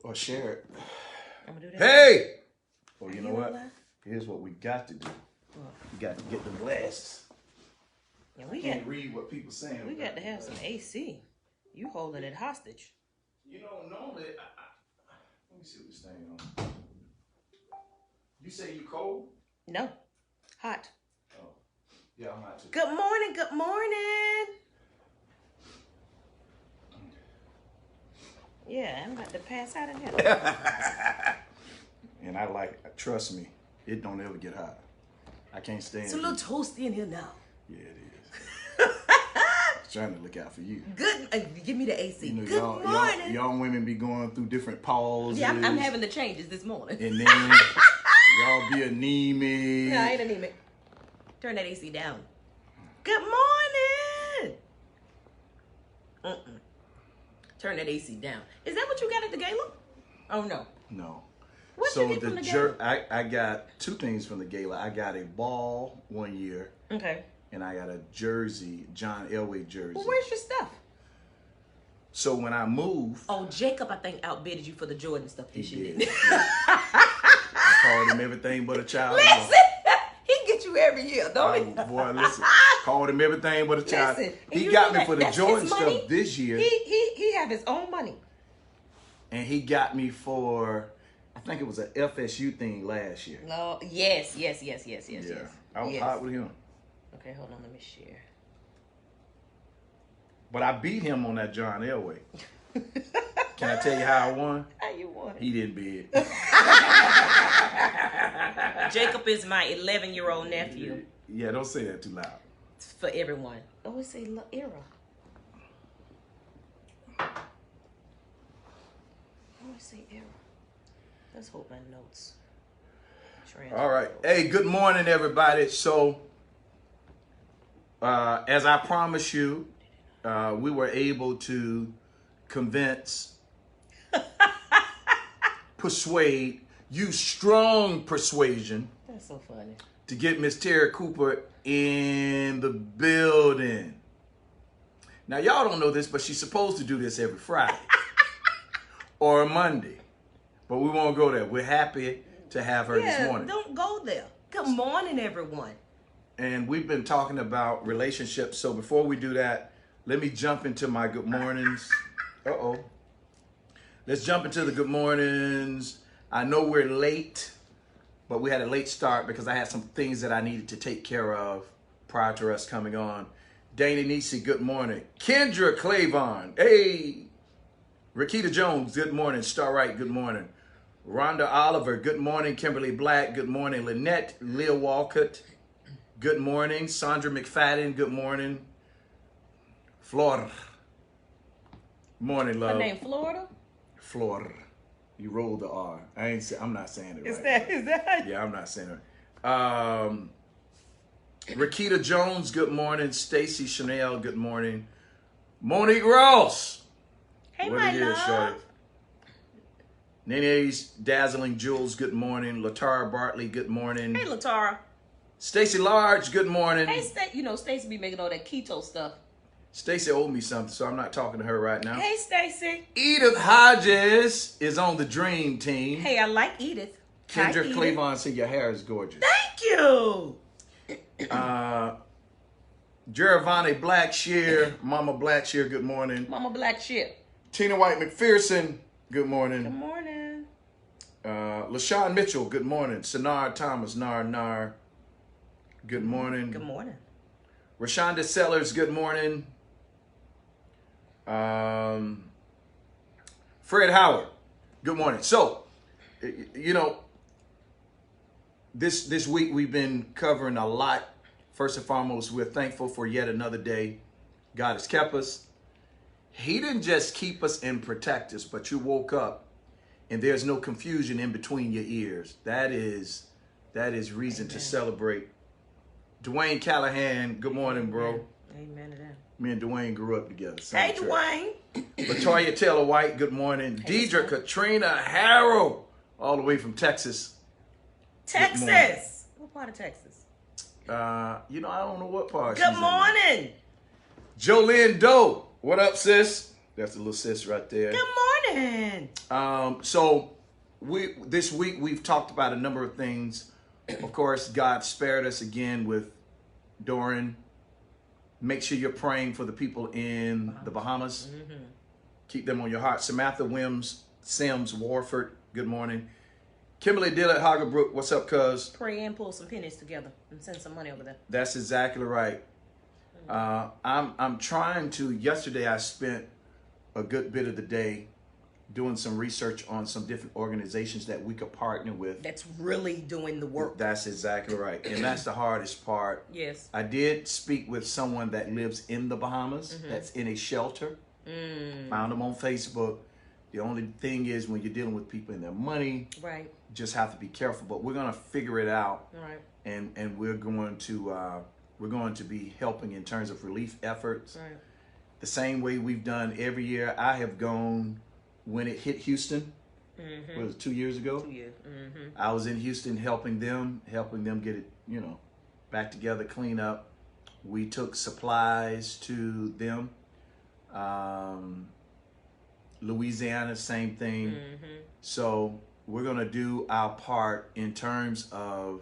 Or share it. I'm gonna do that. Hey! Well, you know what? Here's what we got to do. What? We got to get the glasses. Yeah, I can't read what people saying. We got to have some AC. You holding it hostage. You know, normally, let me see what this thing on. You say you cold? No, hot. Oh, yeah, I'm hot too. Good morning, good morning. Yeah, I'm about to pass out in here. And trust me, it don't ever get hot. I can't stand it. It's a little toasty in here now. Yeah, it is. Trying to look out for you. Good. Give me the AC. You know, Good morning. Y'all women be going through different pauses. Yeah, I'm having the changes this morning. And then y'all be anemic. No, I ain't anemic. Turn that AC down. Good morning. Turn that AC down. Is that what you got at the gala? Oh, no. No. What So you get from the gala? I got two things from the gala. I got a ball one year. Okay. And I got a jersey, John Elway jersey. Well, where's your stuff? So when I moved... Oh, Jacob, I think, outbidded you for the Jordan stuff this year. Yeah. I called him everything but a child. Listen, he get you every year, don't he? Boy, listen. Called him everything but a child. Listen, he got me for the that's Jordan his money. stuff this year. He have his own money. And he got me for, I think it was an FSU thing last year. No, yes. Yeah, I was hot with him. Okay, hold on, let me share. But I beat him on that John Elway. Can I tell you how I won? How you won? He didn't bid. Jacob is my 11-year-old nephew. Yeah, don't say that too loud. It's for everyone. I always say La Era. I always say Era. Let's hope my notes. All right. Hey, good morning, everybody. So, as I promised you, we were able to convince, persuade, use strong persuasion. That's so funny. To get Miss Terry Cooper in the building. Now, y'all don't know this, but she's supposed to do this every Friday or a Monday. But we won't go there. We're happy to have her this morning. Don't go there. Good morning, everyone. And we've been talking about relationships. So before we do that, let me jump into my good mornings. Uh-oh. Let's jump into the good mornings. I know we're late, but we had a late start because I had some things that I needed to take care of prior to us coming on. Dana Nisi, good morning. Kendra Clavon, hey. Rakita Jones, good morning. Starlight, good morning. Rhonda Oliver, good morning. Kimberly Black, good morning. Lynette Leah Walcott, good morning. Sandra McFadden, good morning. Flor. Morning, love. Her name Florida? Flor. You rolled the R. I'm not saying it Is right. Is that? Yeah, I'm not saying it. Rakita Jones, good morning. Stacy Chanel, good morning. Monique Ross. Hey, what my it is, love. shorty? Nene's Dazzling Jewels, good morning. Latara Bartley, good morning. Hey, Latara. Stacy Large, good morning. Hey, Stacy be making all that keto stuff. Stacy owed me something, so I'm not talking to her right now. Hey, Stacy. Edith Hodges is on the dream team. Hey, I like Edith. Kendra Clavon said your hair is gorgeous. Thank you. Giovanni Blackshear, Mama Blackshear, good morning. Mama Black Ship. Tina White McPherson, good morning. Good morning. LaShawn Mitchell, good morning. Sanar Thomas, Nar, good morning. Good morning. Rashonda Sellers, good morning. Fred Howard, good morning. So, you know, this week we've been covering a lot. First and foremost, we're thankful for yet another day. God has kept us. He didn't just keep us and protect us, but you woke up and there's no confusion in between your ears. That is reason to celebrate. Dwayne Callahan, good morning, bro. Amen to that. Me and Dwayne grew up together. Hey, Dwayne. Latoya Taylor White, good morning. Hey, Deidre Katrina Harrell, all the way from Texas. Texas. What part of Texas? I don't know what part. Good morning. Jolynn Doe, what up, sis? That's a little sis right there. Good morning. So this week we've talked about a number of things. Of course, God spared us again with Doran. Make sure you're praying for the people in the Bahamas. Mm-hmm. Keep them on your heart. Samantha Sims Warford, good morning. Kimberly Dillard Hagerbrook, what's up, cuz? Pray and pull some pennies together and send some money over there. That's exactly right. I'm trying to. Yesterday, I spent a good bit of the day doing some research on some different organizations that we could partner with. That's really doing the work. That's exactly right, and that's the hardest part. Yes. I did speak with someone that lives in the Bahamas. That's in a shelter. Found them on Facebook. The only thing is, when you're dealing with people and their money, Right. you just have to be careful. But we're gonna figure it out, Right. and we're going to be helping in terms of relief efforts. Right. The same way we've done every year. I have gone when it hit Houston. Mm-hmm. What was it, 2 years ago? 2 years. Mm-hmm. I was in Houston helping them get it, back together, clean up. We took supplies to them. Louisiana, same thing. Mm-hmm. So we're gonna do our part in terms of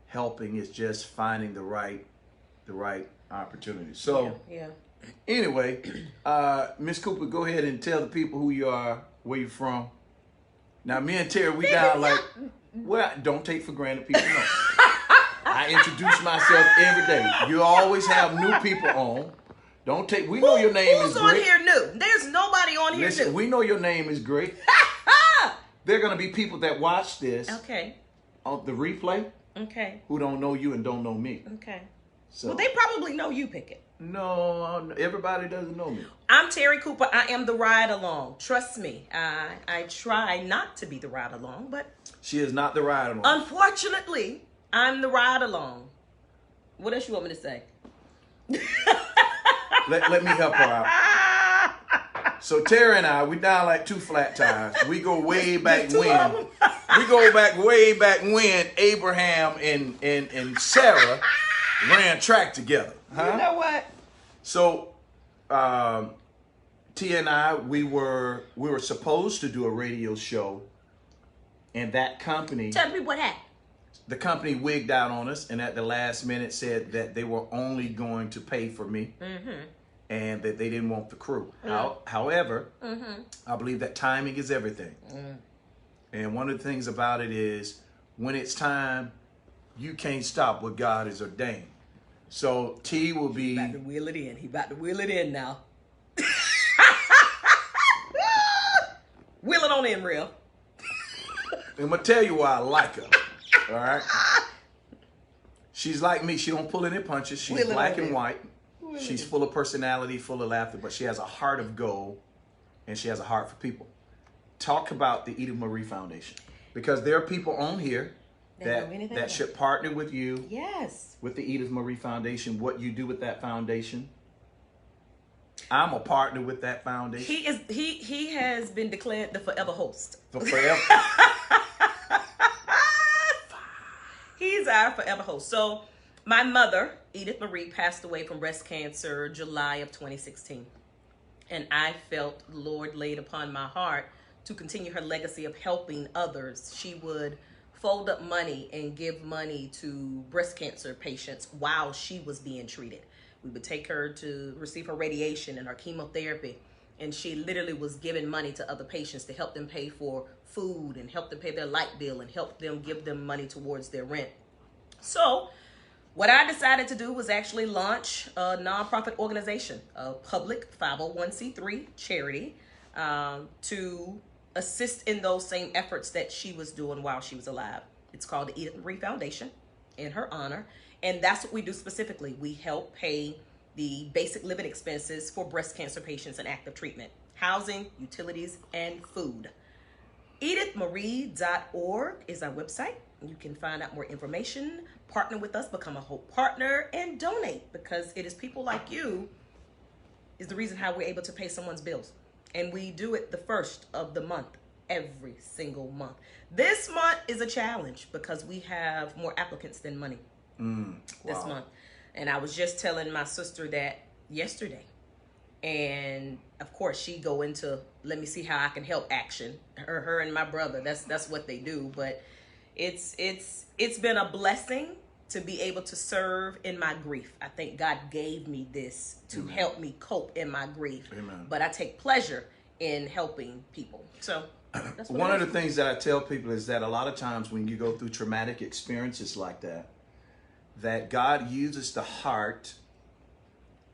helping. It's just finding the right opportunity. So Yeah. anyway, Miss Cooper, go ahead and tell the people who you are, where you're from. Now, me and Terry, we down like, well, don't take for granted people know. I introduce myself every day. You always have new people on. Don't take, we know your name is Who's on great. here new? There's nobody on here Listen, new. we know your name is great. There are going to be people that watch this Okay. on the replay Okay. who don't know you and don't know me. Okay. So Well, they probably know you, Pickett. no, everybody doesn't know me. I'm Terry Cooper. I am the ride along. Trust me. I try not to be the ride along, but She is not the ride along. unfortunately, I'm the ride along. What else you want me to say? Let me help her out. So Terry and I, we down like two flat tires. We go way back two when. of 'em. We go back way back when Abraham and Sarah ran track together. Huh? You know what? So T and I, we were supposed to do a radio show, and that company, Tell me what happened. the company wigged out on us, and at the last minute said that they were only going to pay for me, and that they didn't want the crew. However, I believe that timing is everything. And one of the things about it is, when it's time, you can't stop what God has ordained. So T will be. About to wheel it in. He about to wheel it in now. Wheel it on in, real. I'm gonna tell you why I like her. All right. She's like me. She don't pull any punches. She's Wheel it black on and in. white. Wheel it She's in. full of personality, full of laughter, but she has a heart of gold, and she has a heart for people. Talk about the Edith Marie Foundation, because there are people on here They know anything about that should partner with you, Yes. with the Edith Marie Foundation. What you do with that foundation, I'm a partner with that foundation He has been declared the forever host. for forever. He's our forever host. So my mother, Edith Marie, passed away from breast cancer July of 2016. And I felt the Lord laid upon my heart to continue her legacy of helping others. She would fold up money and give money to breast cancer patients while she was being treated. We would take her to receive her radiation and her chemotherapy. And she literally was giving money to other patients to help them pay for food and help them pay their light bill and help them give them money towards their rent. So what I decided to do was actually launch a nonprofit organization, a public 501c3 charity, to assist in those same efforts that she was doing while she was alive. It's called the Edith Marie Foundation in her honor. And that's what we do specifically. We help pay the basic living expenses for breast cancer patients in active treatment: housing, utilities, and food. EdithMarie.org is our website. You can find out more information, partner with us, become a Hope partner, and donate, because it is people like you is the reason how we're able to pay someone's bills. And we do it the first of the month, every single month. This month is a challenge because we have more applicants than money this month. And I was just telling my sister that yesterday. And of course she go into, let me see how I can help action. Her and my brother, that's what they do. But it's been a blessing to be able to serve in my grief. I think God gave me this to help me cope in my grief. Amen. But I take pleasure in helping people. So that's what one of the things that I tell people is that a lot of times when you go through traumatic experiences like that God uses the heart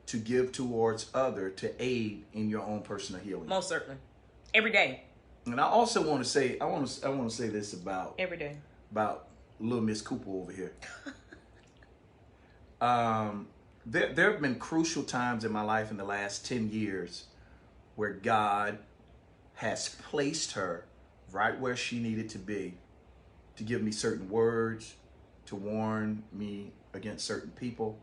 to give towards other to aid in your own personal healing. Most certainly. Every day. And I also want to say, I want to say this about Every day. About little Miss Cooper over here. There have been crucial times in my life in the last 10 years where God has placed her right where she needed to be to give me certain words, to warn me against certain people.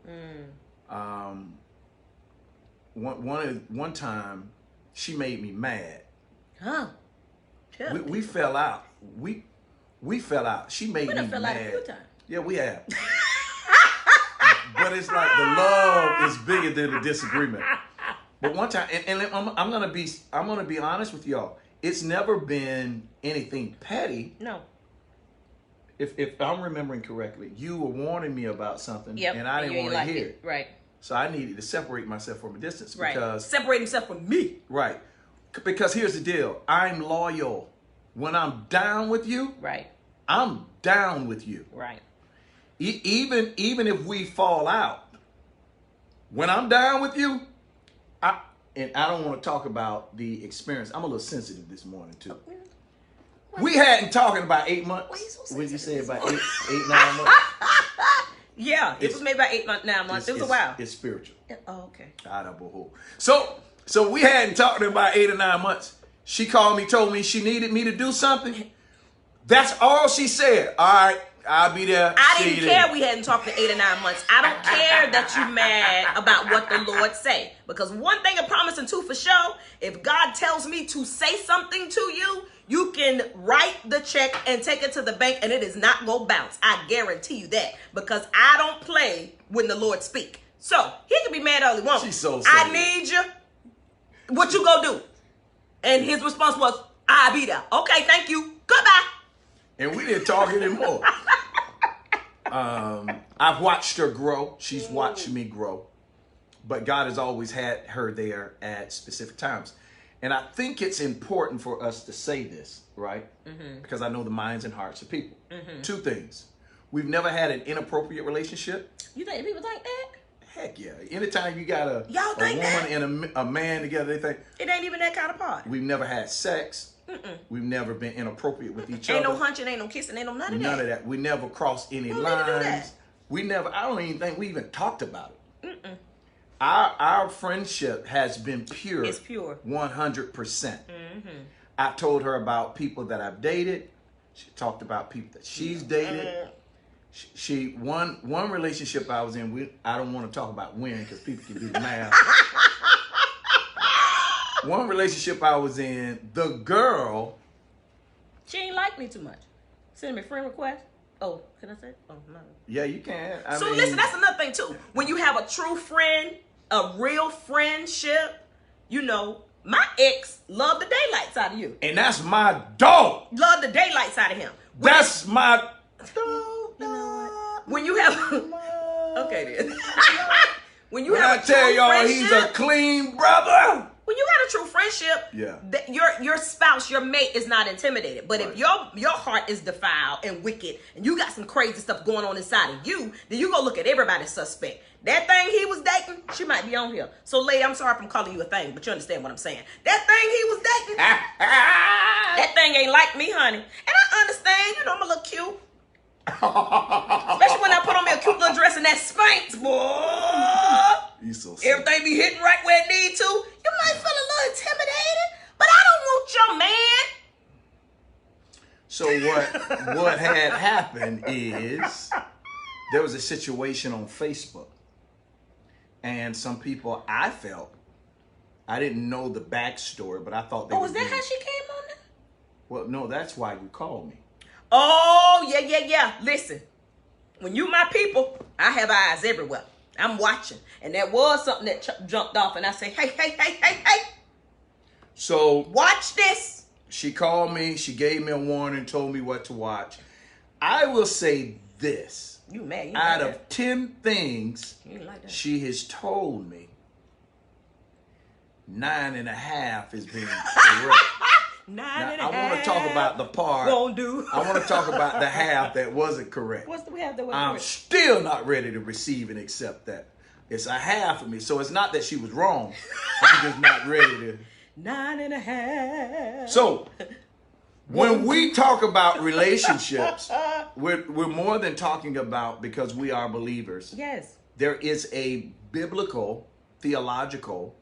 One time she made me mad. Huh? We fell out. We fell out. She made me mad. Fell out a few times. Yeah, we have. But it's like the love is bigger than the disagreement. But one time, and I'm gonna be honest with y'all. It's never been anything petty. No. If I'm remembering correctly, you were warning me about something, and I didn't want to hear it. Right. So I needed to separate myself from a distance because separate himself from me. Right. Because here's the deal. I'm loyal. When I'm down with you, right, I'm down with you. Right. Even if we fall out, when I'm down with you, I don't want to talk about the experience. I'm a little sensitive this morning too. We hadn't talking about 8 months. Why you so what did you say sensitive about eight, 9 months? Yeah, it was maybe about 8 months, 9 months. It was a while. It's spiritual. Oh, okay. So we hadn't talked in about 8 or 9 months. She called me, told me she needed me to do something. That's all she said. All right, I'll be there. I didn't care we hadn't talked in 8 or 9 months. I don't care that you mad about what the Lord say. Because one thing I promise and two for sure, if God tells me to say something to you, you can write the check and take it to the bank and it is not going to bounce. I guarantee you that. Because I don't play when the Lord speak. So, he can be mad all he wants. She's so I need you. What you gonna do? And his response was, I'll be there. Okay, thank you. Goodbye. And we didn't talk anymore. I've watched her grow. She's watched me grow. But God has always had her there at specific times. And I think it's important for us to say this, right? Because I know the minds and hearts of people. Two things. We've never had an inappropriate relationship. You think people think that? Heck yeah. Anytime you got a think woman and a man together, they think. It ain't even that kind of part. We've never had sex. We've never been inappropriate with each other. Ain't no hunching, ain't no kissing, ain't no none of that. None of that. We never crossed any lines. We never, I don't even think we even talked about it. Our friendship has been pure. It's pure. 100%. I told her about people that I've dated. She talked about people that she's dated. One relationship I was in, I don't want to talk about when because people can do the math. One relationship I was in, the girl. She ain't like me too much. Send me a friend request. Oh, can I say? Oh, no. Yeah, you can. Listen, that's another thing too. When you have a true friend, a real friendship, you know, my ex loved the daylights out of you. And that's my dog. Love the daylights out of him. That's my dog. You know what? When you have okay then. When I tell y'all he's a clean brother. When you got a true friendship, your spouse, your mate is not intimidated. But if your heart is defiled and wicked, and you got some crazy stuff going on inside of you, then you go look at everybody's suspect. That thing he was dating, she might be on here. So, lady, I'm sorry if I'm calling you a thing, but you understand what I'm saying. That thing he was dating, that thing ain't like me, honey. And I understand, you know, I'm a little cute. Especially when I put on me a cute little dress and that Spanx, boy. You so sick. Everything be hitting right where it need to. You might feel a little intimidated, but I don't want your man. So what had happened is there was a situation on Facebook, and some people I didn't know the backstory, but I thought they. Oh, is that how she came on there? Well, no, that's why you called me. Oh, yeah. Listen, when you my people, I have eyes everywhere. I'm watching. And there was something that jumped off, and I say, hey. So Watch this. she called me. She gave me a warning, told me what to watch. I will say this. You mad. You Out like of 10 things that. You like that. she has told me, 9.5 is being correct. Nine Now, and a I want to talk about the part. Won't do. I want to talk about the half that wasn't correct. What's the we have that was I'm correct? still not ready to receive and accept that. It's a half of me. So it's not that she was wrong. I'm just not ready to. 9.5. So when we talk about relationships, we're more than talking about because we are believers. Yes. There is a biblical, theological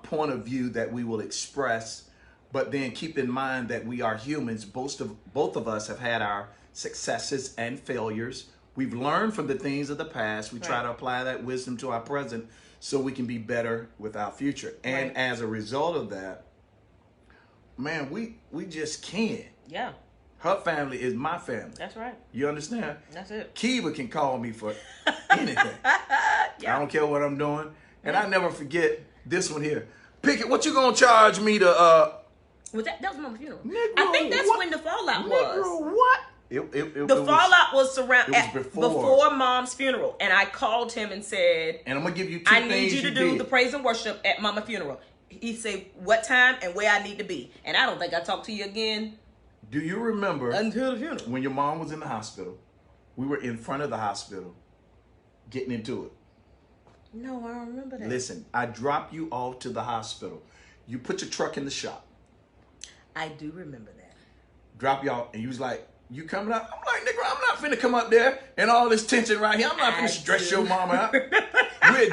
point of view that we will express, but then keep in mind that we are humans. Both of us have had our successes and failures. We've learned from the things of the past. We try to apply that wisdom to our present so we can be better with our future. And as a result of that, man, we just can't. Yeah. Her family is my family. That's right. You understand? That's it. Kiva can call me for anything. I don't care what I'm doing. And I never forget this one here. Pickett, what you gonna charge me to Was that was Mama's funeral? Negro, I think that's what? when the fallout Negro, was. what? The fallout was before. before Mom's funeral, and I called him and said, And I'm gonna give you two I things need you to do did. the praise and worship at Mama's funeral. He said what time and where I need to be, and I don't think I talked to you again Do you remember until the funeral. when your mom was in the hospital? We were in front of the hospital getting into it. No, I don't remember that. Listen, I dropped you off to the hospital. You put your truck in the shop. I do remember that. Drop y'all, and you was like, you coming up? I'm like, nigga, I'm not finna come up there and all this tension right here. I'm not finna stress your mama out. We've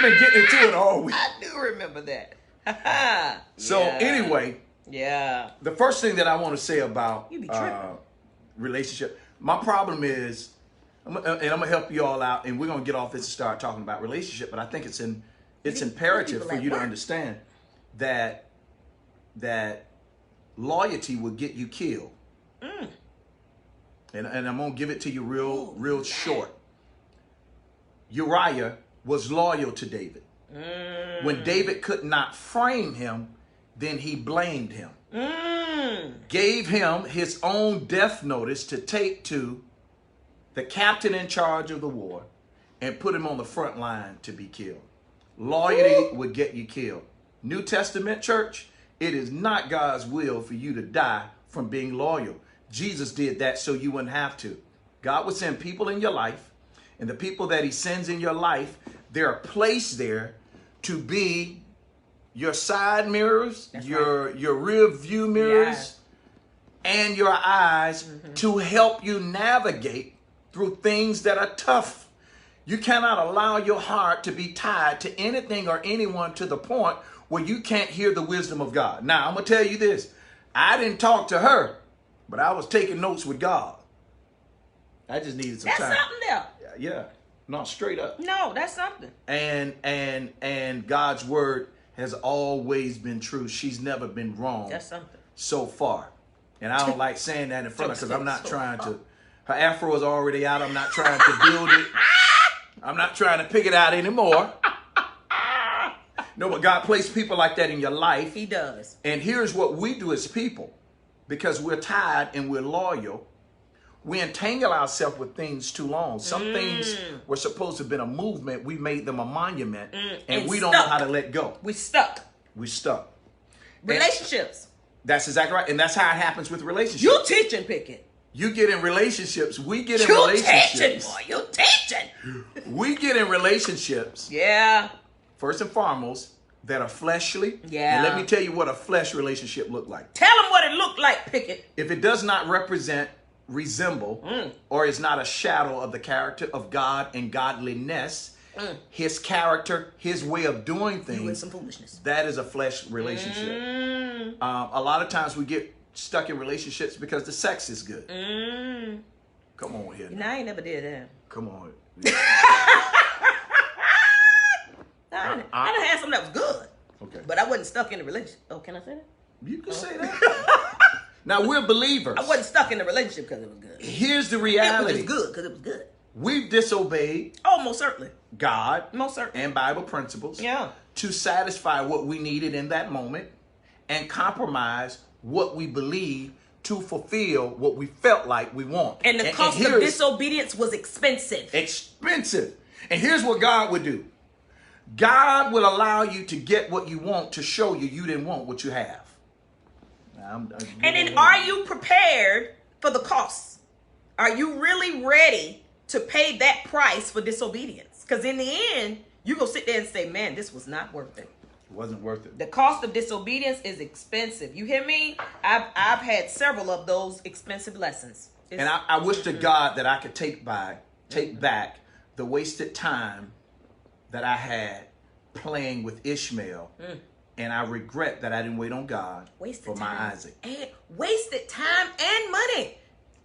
been getting into it all week. I do remember that. So anyway, Yeah. the first thing that I want to say about You be tripping. relationship, my problem is, and I'm gonna help you all out, and we're gonna get off this and start talking about relationship. But I think it's imperative people for at you to work. understand that loyalty will get you killed. And I'm gonna give it to you real short. Uriah was loyal to David. When David could not frame him, then he blamed him. Gave him his own death notice to take to the captain in charge of the war and put him on the front line to be killed. Loyalty would get you killed. New Testament church, it is not God's will for you to die from being loyal. Jesus did that so you wouldn't have to. God would send people in your life, and the people that he sends in your life, they're placed there to be your side mirrors, your rear view mirrors, and your eyes to help you navigate through things that are tough. You cannot allow your heart to be tied to anything or anyone to the point where you can't hear the wisdom of God. Now, I'm going to tell you this. I didn't talk to her, but I was taking notes with God. I just needed some That's time. something there. Yeah. No, straight up. No, that's something. And God's word has always been true. She's never been wrong. That's something. So far. And I don't like saying that in front of her because I'm not trying to. Her afro is already out. I'm not trying to build it. I'm not trying to pick it out anymore. No, but God placed people like that in your life. He does. And here's what we do as people. Because we're tied and we're loyal, we entangle ourselves with things too long. Some things were supposed to have been a movement. We made them a monument. And we don't know how to let go. We stuck. We stuck. Relationships. That's exactly right. And that's how it happens with relationships. You teaching, Pickett. You get in relationships. We get in You relationships. teaching, boy. You teaching. We get in relationships, Yeah. first and foremost, that are fleshly. Yeah. And let me tell you what a flesh relationship look like. Tell them what it looked like, Pickett. If it does not resemble, or is not a shadow of the character of God and godliness, his character, his way of doing You in things, some foolishness. that is a flesh relationship. A lot of times we get stuck in relationships because the sex is good. Come on here. I ain't never did that. Come on. I done had something that was good. Okay. But I wasn't stuck in the relationship. Oh, can I say that? You can say that. Now we're believers. I wasn't stuck in the relationship because it was good. Here's the It was reality. just good because it was good. we've disobeyed Oh, most certainly. God Most certainly. and Bible principles Yeah. to satisfy what we needed in that moment and compromise what we believe to fulfill what we felt like we want. And the cost of here's disobedience was expensive. expensive. And here's what God would do. God will allow you to get what you want to show you didn't want what you have. And then are you prepared for the costs? Are you really ready to pay that price for disobedience? Because in the end, you go sit there and say, man, this was not worth it. It wasn't worth it. The cost of disobedience is expensive. You hear me? I've had several of those expensive lessons. And I wish to God that I could take back the wasted time that I had playing with Ishmael. And I regret that I didn't wait on God for my Isaac. And wasted time and money.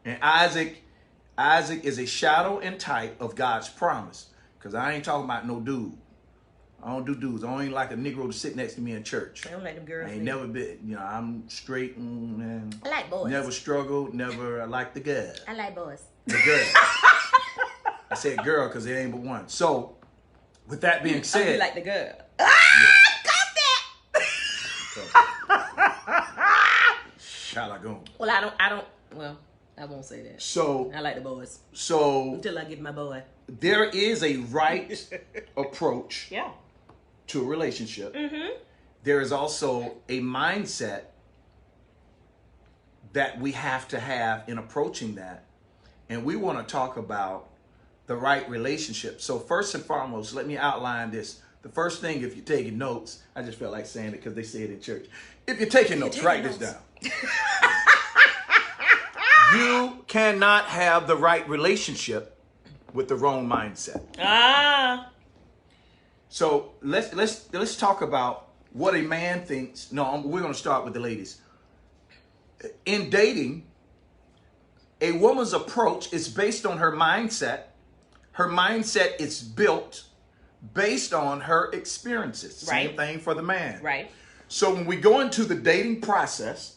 And Isaac is a shadow and type of God's promise. Because I ain't talking about no dude. I don't do dudes. I don't even like a Negro to sit next to me in church. I don't like them girls. I ain't never been, I'm straight and I like boys. never struggled, never, I like the girl. I like boys. The girl. I said girl because there ain't but one. So, with that being I said. like the girl. Shalagoon. Well, I won't say that. So, I like the boys. so Until I get my boy. there is a right approach Yeah. to a relationship. Mm-hmm. There is also a mindset that we have to have in approaching that. And we want to talk about the right relationship. So first and foremost, let me outline this. The first thing, if you're taking notes, I just felt like saying it because they say it in church. If you're taking notes, write this down. You cannot have the right relationship with the wrong mindset. Ah. So let's talk about what a man thinks. No, we're going to start with the ladies. In dating, a woman's approach is based on her mindset. Her mindset is built based on her experiences. Same Right. thing for the man. Right. So when we go into the dating process,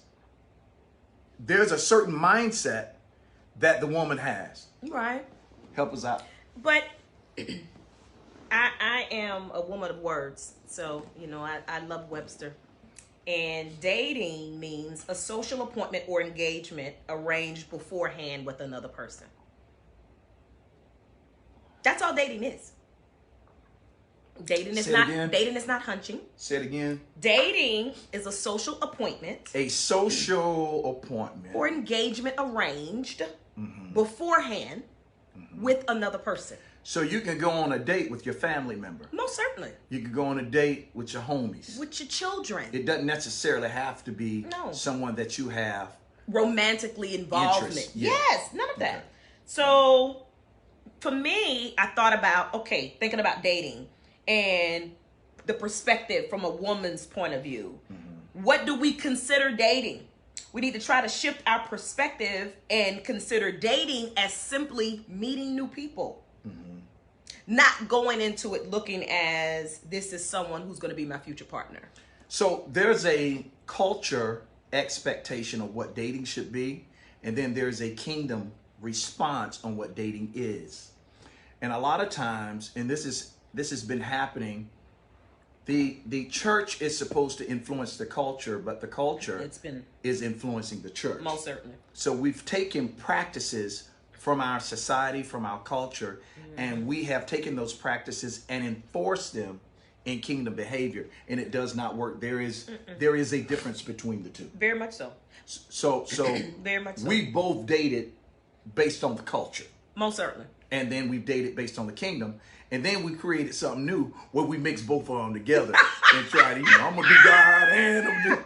there's a certain mindset that the woman has. Right. Help us out. But I am a woman of words. So, I love Webster. And dating means a social appointment or engagement arranged beforehand with another person. That's all dating is. Dating is not hunching. Say it again. Dating is a social appointment A social appointment. or engagement arranged beforehand with another person. So you can go on a date with your family member. Most certainly. You can go on a date with your homies. With your children. It doesn't necessarily have to be No. someone that you have. Romantically involvement. Interest, yeah. Yes, none of that. Okay. So for me, I thought about, thinking about dating and the perspective from a woman's point of view. What do we consider dating? We need to try to shift our perspective and consider dating as simply meeting new people. Not going into it looking as this is someone who's going to be my future partner. So there's a culture expectation of what dating should be, and then there's a kingdom response on what dating is. And a lot of times, and this has been happening, the church is supposed to influence the culture, but the culture is influencing the church. Most certainly. So we've taken practices from our society, from our culture, and we have taken those practices and enforced them in kingdom behavior, and it does not work. There is a difference between the two. Very much so. So Very much so. we both dated based on the culture, Most certainly. and then we've dated based on the kingdom, and then we created something new where we mix both of them together and try to, I'm gonna be God and I'm gonna do.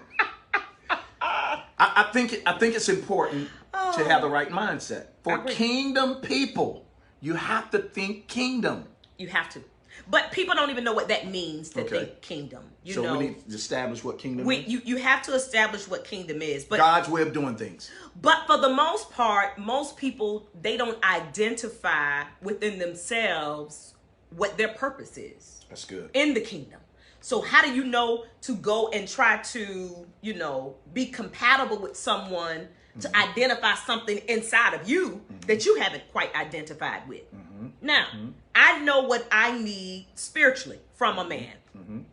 I think it's important to have the right mindset. For kingdom people, you have to think kingdom. You have to. But people don't even know what that means to think kingdom. You know, we need to establish what kingdom is. You have to establish what kingdom is. But God's way of doing things. But for the most part, most people, they don't identify within themselves what their purpose is. That's good. In the kingdom. So how do you know to go and try to, be compatible with someone to identify something inside of you that you haven't quite identified with? Now, I know what I need spiritually from a man.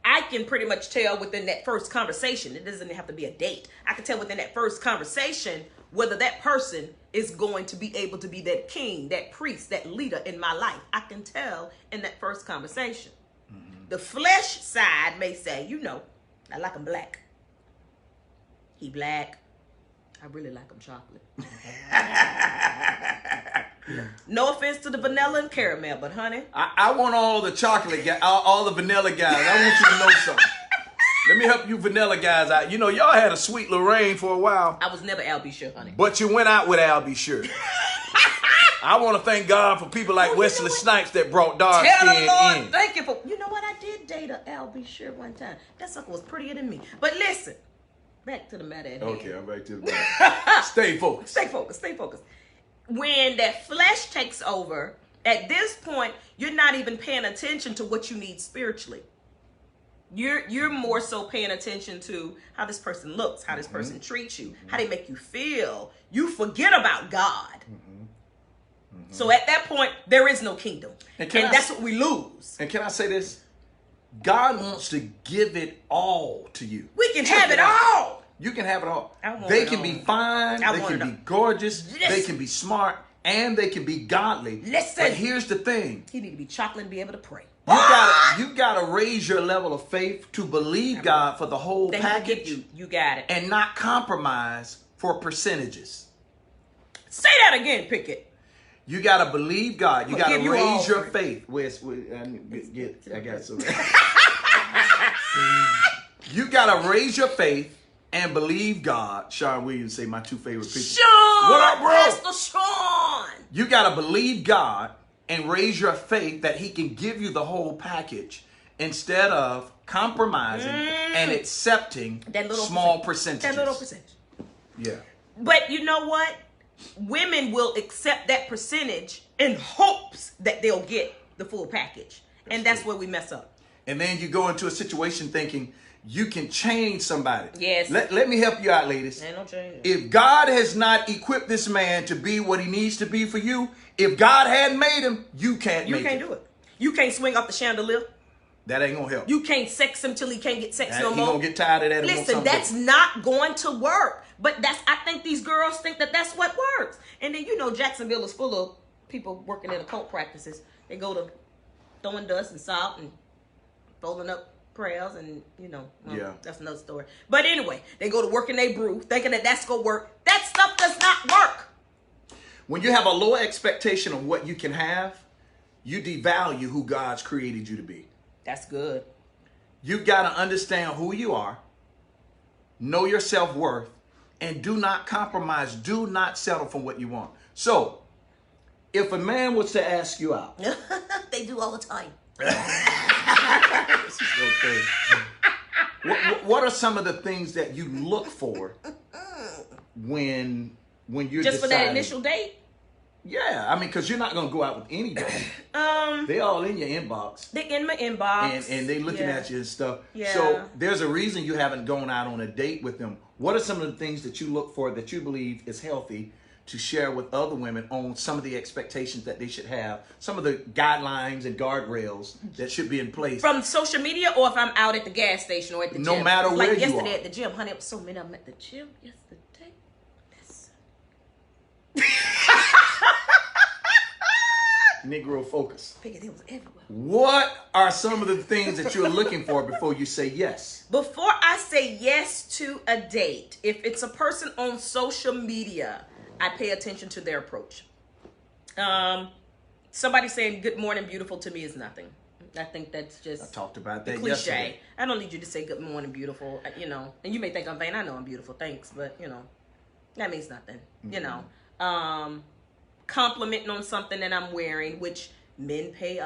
I can pretty much tell within that first conversation. It doesn't have to be a date. I can tell within that first conversation whether that person is going to be able to be that king, that priest, that leader in my life. I can tell in that first conversation. The flesh side may say, I like him black. He black. I really like him chocolate. No offense to the vanilla and caramel, but honey. I want all the chocolate guys, all the vanilla guys. I want you to know something. Let me help you vanilla guys out. Y'all had a Sweet Lorraine for a while. I was never Al B. Sure, honey. But you went out with Al B. Sure. I want to thank God for people like Wesley Snipes that brought dark Tell skin the Lord, in. thank you for. You know what? I did date a Al B. Sure one time. That sucker was prettier than me. But listen, back to the matter at hand. Okay, I'm back to the matter. Stay focused. Stay focused. Stay focused. When that flesh takes over, at this point, you're not even paying attention to what you need spiritually. You're more so paying attention to how this person looks, how this person treats you, how they make you feel. You forget about God. So at that point, there is no kingdom. And that's what we lose. And can I say this? God wants to give it all to you. We can have it all. You can have it all. They can be fine. They can be gorgeous. Listen. They can be smart. And they can be godly. Listen. But here's the thing. You need to be chocolate and be able to pray. You gotta raise your level of faith to believe God for the whole package. You got it. And not compromise for percentages. Say that again, Pickett. You gotta believe God. You gotta raise your faith. I got some. You gotta raise your faith and believe God. Sean Williams say my two favorite pictures. Sean, what up, bro? Pastor Sean. You gotta believe God and raise your faith that He can give you the whole package instead of compromising and accepting small percentages. That little percentage. Yeah. But you know what? Women will accept that percentage in hopes that they'll get the full package. And that's where we mess up. And then you go into a situation thinking you can change somebody. Yes. Let me help you out, ladies. Ain't no change. If God has not equipped this man to be what he needs to be for you, if God hadn't made him, you can't make it. You can't do it. You can't swing off the chandelier. That ain't gonna help. You can't sex him till he can't get sex no more. He gonna get tired of that. Listen, that's not going to work. But I think these girls think that that's what works. And then, Jacksonville is full of people working in occult practices. They go to throwing dust and salt and folding up prayers and, that's another story. But anyway, they go to work in their brew thinking that that's going to work. That stuff does not work. When you have a low expectation of what you can have, you devalue who God's created you to be. That's good. You got to understand who you are, know your self-worth, and do not compromise. Do not settle for what you want. So, if a man was to ask you out. They do all the time. This is okay. What are some of the things that you look for when you're just deciding? For that initial date? Yeah, I mean, because you're not going to go out with anybody. They all in your inbox. They're in my inbox. And they looking at you and stuff. Yeah. So there's a reason you haven't gone out on a date with them. What are some of the things that you look for that you believe is healthy to share with other women on some of the expectations that they should have, some of the guidelines and guardrails that should be in place? From social media, or if I'm out at the gas station or at the gym? No matter where you are. Like yesterday at the gym. Honey, so many of them at the gym yesterday. Negro focus. It was everywhere. What are some of the things that you're looking for before you say yes? Before I say yes to a date, if it's a person on social media, I pay attention to their approach. Somebody saying good morning beautiful to me is nothing. I think that's just I talked about that cliche. yesterday. I don't need you to say good morning beautiful, and you may think I'm vain. I know I'm beautiful, thanks, but that means nothing. Complimenting on something that I'm wearing, which men pay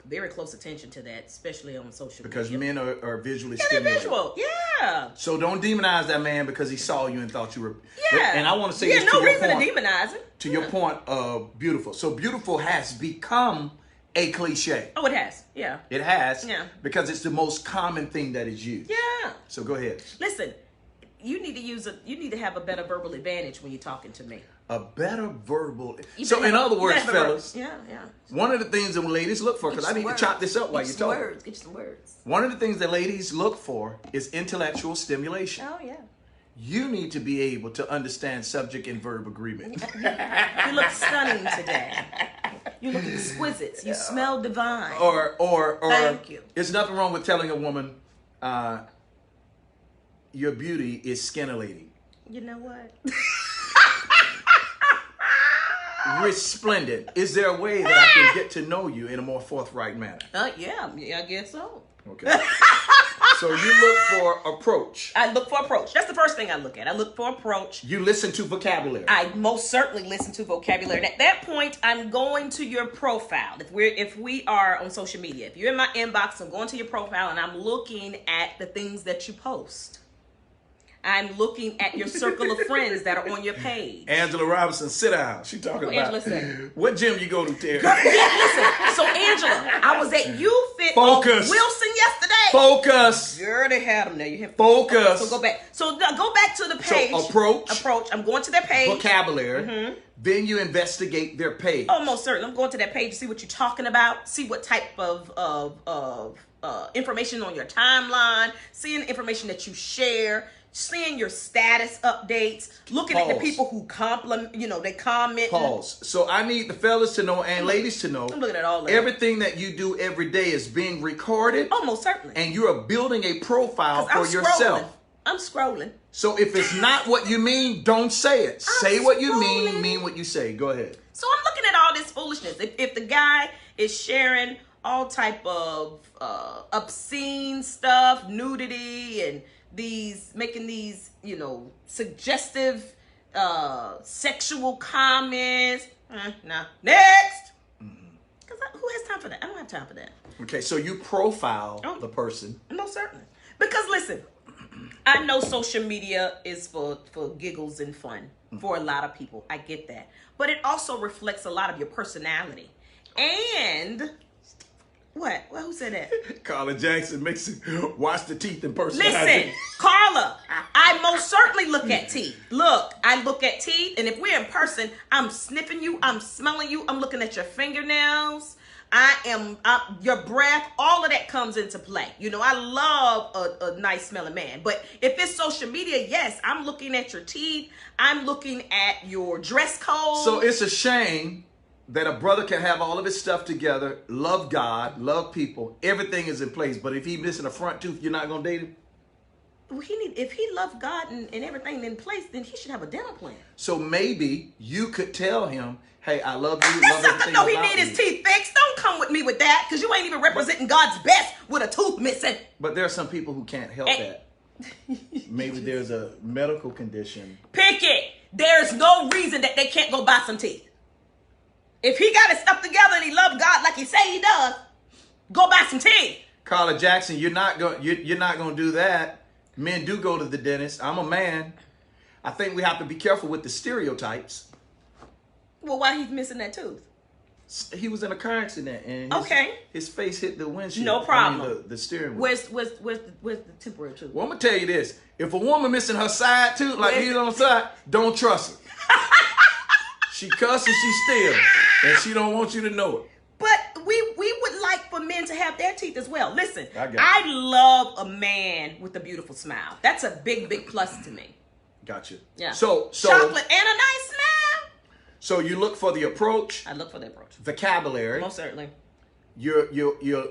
very close attention to that, especially on social media. Because men are visually they're stimulated. visual, yeah. So don't demonize that man because he saw you and thought you were. Yeah. And I want to say this no to your reason point. to demonize him. To your point of beautiful. So beautiful has become a cliche. Oh, it has. Yeah. It has. Yeah. Because it's the most common thing that is used. Yeah. So go ahead. Listen, you need to have a better verbal advantage when you're talking to me. A better verbal. You So better in have- other you words, better have a- fellas, Yeah, yeah. one of the things that ladies look for, because I Get need your to chop words. this up while Get you're you some talking. words. Get you some words. One of the things that ladies look for is intellectual stimulation. Oh yeah. You need to be able to understand subject and verb agreement. You look stunning today. You look exquisite. You smell divine. or Thank you. There's nothing wrong with telling a woman your beauty is scintillating, You know what? resplendent. Is there a way that I can get to know you in a more forthright manner? Yeah, I guess so. Okay. So you look for approach. I look for approach. That's the first thing I look at. I look for approach. You listen to vocabulary. I most certainly listen to vocabulary. And at that point, I'm going to your profile. If we are on social media, if you're in my inbox, I'm going to your profile and I'm looking at the things that you post. I'm looking at your circle of friends that are on your page. Angela Robinson, sit down. She talking What about Angela say? what gym you go to, Terry? Yeah, listen. So Angela, I was at YouFit Focus. Wilson yesterday. Focus. You already had them there. You hit Focus. So go back. So go back to the page. So approach. Approach. I'm going to their page. Vocabulary. Then you investigate their page. Oh, most certainly. I'm going to that page to see what you're talking about, see what type of information on your timeline, seeing the information that you share, seeing your status updates, looking at the Pause. people who compliment, they comment. Pause. So I need the fellas to know and ladies to know I'm looking at all of that. everything that you do every day is being recorded, Oh, most certainly. and you are building a profile 'Cause I'm for yourself. scrolling. I'm scrolling. So if it's not what you mean, don't say it. Say what you scrolling. mean what you say. Go ahead. So I'm looking at all this foolishness. If the guy is sharing all type of obscene stuff, nudity, and making these suggestive sexual comments, nah. Next. Because who has time for that? I don't have time for that. Okay, so you profile Oh. the person. Most certainly. Because listen, I know social media is for giggles and fun for a lot of people. I get that. But it also reflects a lot of your personality. And what? Well, who said that? Carla Jackson makes it watch the teeth in person. Listen, Carla, I most certainly look at teeth. Look, I look at teeth, and if we're in person, I'm sniffing you, I'm smelling you, I'm looking at your fingernails. Your breath, all of that comes into play. I love a nice smelling man. But if it's social media, yes, I'm looking at your teeth. I'm looking at your dress code. So it's a shame that a brother can have all of his stuff together, love God, love people, everything is in place. But if he's missing a front tooth, you're not gonna date him. If he loves God and everything in place, then he should have a dental plan. So maybe you could tell him, "Hey, I love you, That's love not everything to know he about need his you." teeth fixed. Don't come with me with that, because you ain't even representing God's best with a tooth missing. But there are some people who can't help And- that. Maybe there's a medical condition. Pick it. There's no reason that they can't go buy some teeth. If he got his stuff together and he loves God like he say he does, go buy some teeth. Carla Jackson, you're not going to do that. Men do go to the dentist. I'm a man. I think we have to be careful with the stereotypes. Well, why he's missing that tooth? He was in a car accident and his face hit the windshield. No problem. The steering wheel. Where's the temporary tooth? Well, I'm gonna tell you this: if a woman missing her side tooth, like Where's he's on the side, don't trust her. She cussing, she steals, and she don't want you to know it. But we would like for men to have their teeth as well. Listen, I got it. I love a man with a beautiful smile. That's a big, big plus to me. Gotcha. Yeah. So chocolate and a nice smile. So you look for the approach, I look for the approach. vocabulary. Most certainly. You're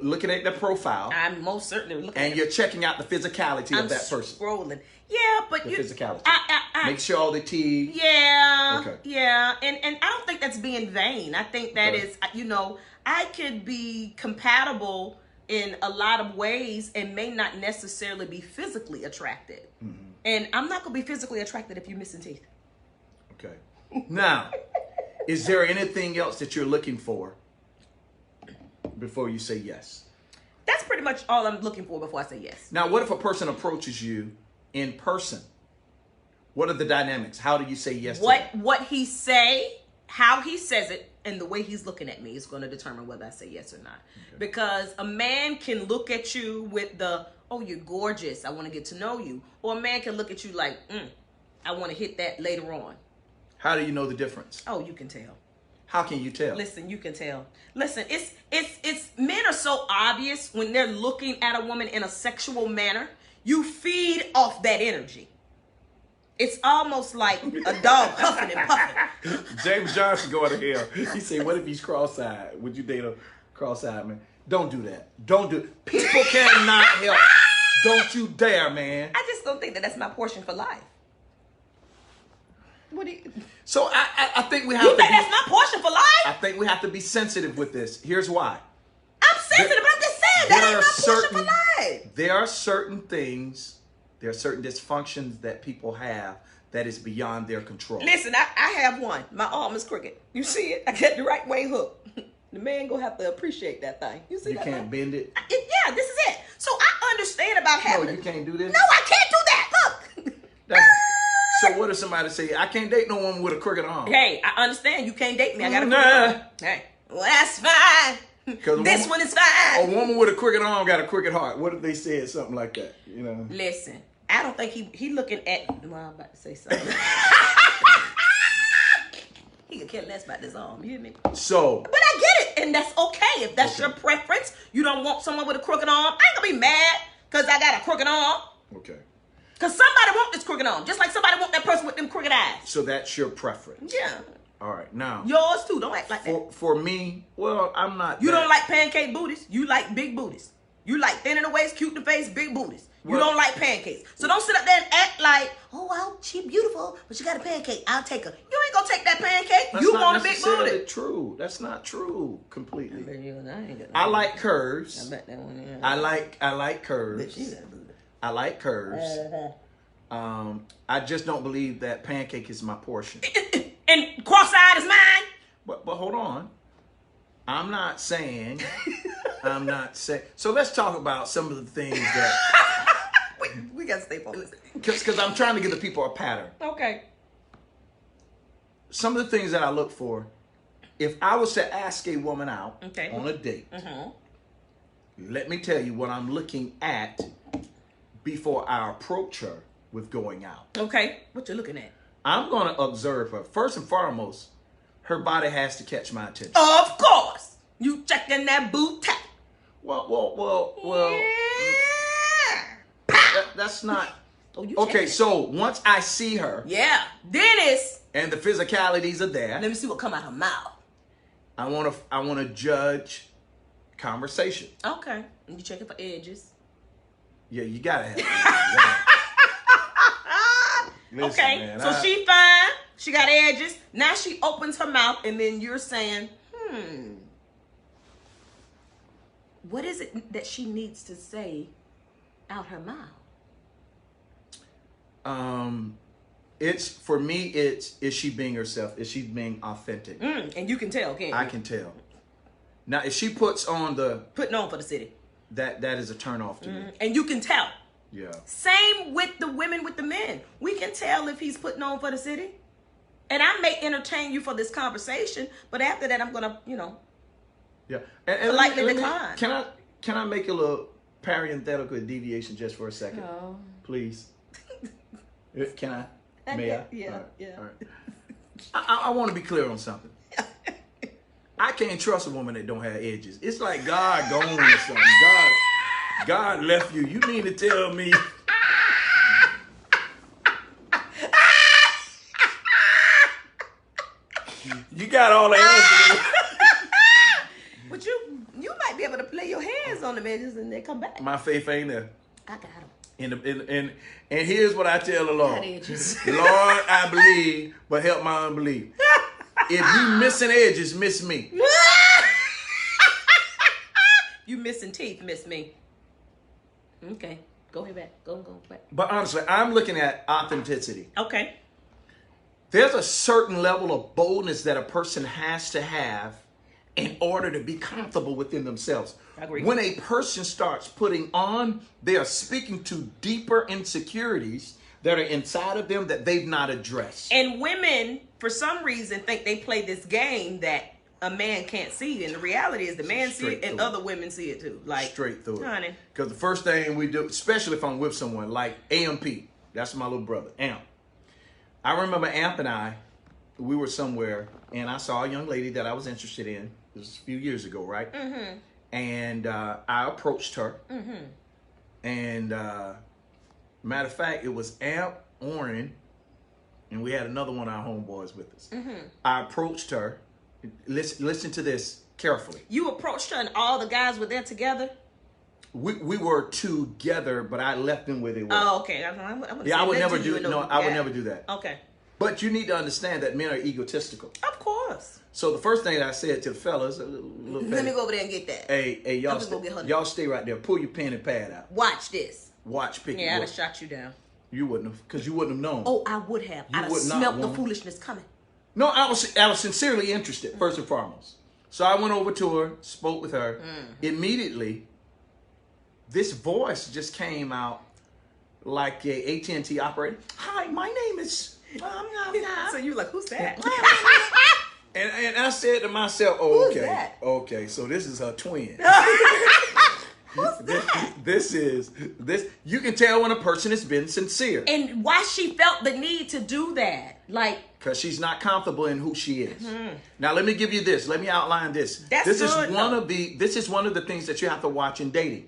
looking at the profile, I'm most certainly looking and at you're checking out the physicality I'm of that person. scrolling. Yeah, but The you physicality. I Make sure all the teeth. Yeah. Okay. Yeah. And I don't think that's being vain. I think that Okay. is, I could be compatible in a lot of ways and may not necessarily be physically attracted. Mm-hmm. And I'm not going to be physically attracted if you're missing teeth. Okay. Now, is there anything else that you're looking for before you say yes? That's pretty much all I'm looking for before I say yes. Now, what if a person approaches you in person? What are the dynamics? How do you say yes to them? What he say, how he says it, and the way he's looking at me is going to determine whether I say yes or not. Okay. Because a man can look at you with the oh, you're gorgeous, I want to get to know you. Or a man can look at you like, I want to hit that later on. How do you know the difference? Oh, you can tell. How can you tell? Listen, you can tell. Listen, it's men are so obvious when they're looking at a woman in a sexual manner. You feed off that energy. It's almost like a dog huffing and puffing. James Johnson going to hell. He said, what if he's cross-eyed? Would you date a cross-eyed man? Don't do that. Don't do it. People cannot help. Don't you dare, man. I just don't think that that's my portion for life. What do you... So I think we have You to think be, that's my portion for life? I think we have to be sensitive with this. Here's why. I'm sensitive, but I'm just saying that ain't my portion for life. There are certain things, there are certain dysfunctions that people have that is beyond their control. Listen, I have one. My arm is crooked. You see it? I got the right way hook. The man gonna have to appreciate that thing. You see You that can't thing? bend it. Yeah, this is it. So I understand about No, having you can't do this. No, I can't do that. Look. So what if somebody say, I can't date no woman with a crooked arm? Hey, I understand you can't date me. I got a Nah. crooked arm. Hey, well, that's fine. This one is A fine. woman with a crooked arm got a crooked heart. What if they said something like that? You know. Listen, I don't think he looking at. Well, I'm about to say something. He could care less about this arm. You hear me? So But I get it, and that's okay. If that's Okay. your preference, you don't want someone with a crooked arm. I ain't gonna be mad because I got a crooked arm. okay. Because somebody want this crooked arm, just like somebody want that person with them crooked eyes. So that's your preference. Yeah, All right. Now yours too. Don't act like that. for me, well, I'm not. You that- don't like pancake booties. You like big booties. You like thin in the waist, cute in the face, big booties. You Well- don't like pancakes. So don't sit up there and act like, oh, well, she beautiful, but she got a pancake. I'll take her. You ain't gonna take that pancake. That's You not want a big necessarily booty. true. That's not true completely. I I like curves. bet that one. Yeah. I like curves. She got a booty. I like curves. I just don't believe that pancake is my portion. And cross-eyed is mine. But hold on. I'm not saying. So let's talk about some of the things that We gotta stay focused. because I'm trying to give the people a pattern. Okay. Some of the things that I look for. If I was to ask a woman out Okay. on a date, Mm-hmm. let me tell you what I'm looking at before I approach her with going out. Okay. What you looking at? I'm going to observe her. First and foremost, her body has to catch my attention. Of course. You checking that booty. Well. Yeah. That's not. Oh, you Okay, checking. so once I see her Yeah. Dennis. and the physicalities are there, Let me see what come out her mouth. I want to judge conversation. Okay. And you checking for edges. Yeah, you gotta have. It. Listen, Okay. man, So she fine. She got edges. Now she opens her mouth, and then you're saying, what is it that she needs to say out her mouth? It's for me. Is she being herself? Is she being authentic? And you can tell, can't you? I can tell. Now, if she puts on the Putting on for the city. that is a turn off to me. And you can tell. Yeah. Same with the women, with the men. We can tell if he's putting on for the city. And I may entertain you for this conversation, but after that, I'm going to, Yeah. And Politely let me- decline. Can I make a little parenthetical deviation just for a second, No. please? Can I? May I? Yeah, All right. yeah. All right. I want to be clear on something. I can't trust a woman that don't have edges. It's like God gone or something. God left you. You mean to tell me? You got all the answers. But you might be able to play your hands on the edges and they come back. My faith ain't there. I got him. And here's what I tell the Lord. Got edges. Lord, I believe, but help my unbelief. If you missing edges, miss me. You missing teeth, miss me. Okay. Go ahead back. Go back. But honestly, I'm looking at authenticity. Okay. There's a certain level of boldness that a person has to have in order to be comfortable within themselves. I agree. When a person starts putting on, they are speaking to deeper insecurities that are inside of them that they've not addressed. And women, for some reason, think they play this game that a man can't see. And the reality is the man see Straight it and through it. other women see it too. Like, Straight through it. honey. Because the first thing we do, especially if I'm with someone like AMP, that's my little brother, Amp. I remember Amp and I, we were somewhere, and I saw a young lady that I was interested in. This was a few years ago, right? Mm-hmm. And I approached her. Mm-hmm. And matter of fact, it was Amp, Oren, and we had another one of our homeboys with us. Mm-hmm. I approached her. Listen to this carefully. You approached her and all the guys were there together? We were together, but I left them where they were. Oh, okay. I would never do I would never do that. Okay. But you need to understand that men are egotistical. Of course. So the first thing I said to the fellas, Let me go over there and get that. Hey, I'm just gonna get her. y'all stay right there. Pull your pen and pad out. Watch this. Watch, pick Yeah, it I'd up. have shot you down. You wouldn't have, because you wouldn't have known. Oh, I would have. I'd have would not, smelt the woman. foolishness coming. No, I was sincerely interested, first and foremost. So I went over to her, spoke with her. Immediately, this voice just came out like a AT&T operator. Hi, my name is... So you were like, who's that? And I said to myself, oh, Who's okay, that? okay, so this is her twin. this. You can tell when a person has been sincere. And why she felt the need to do that. Like, Because she's not comfortable in who she is. Now let me give you this. Let me outline this. That's this good, is one of the things that you have to watch in dating.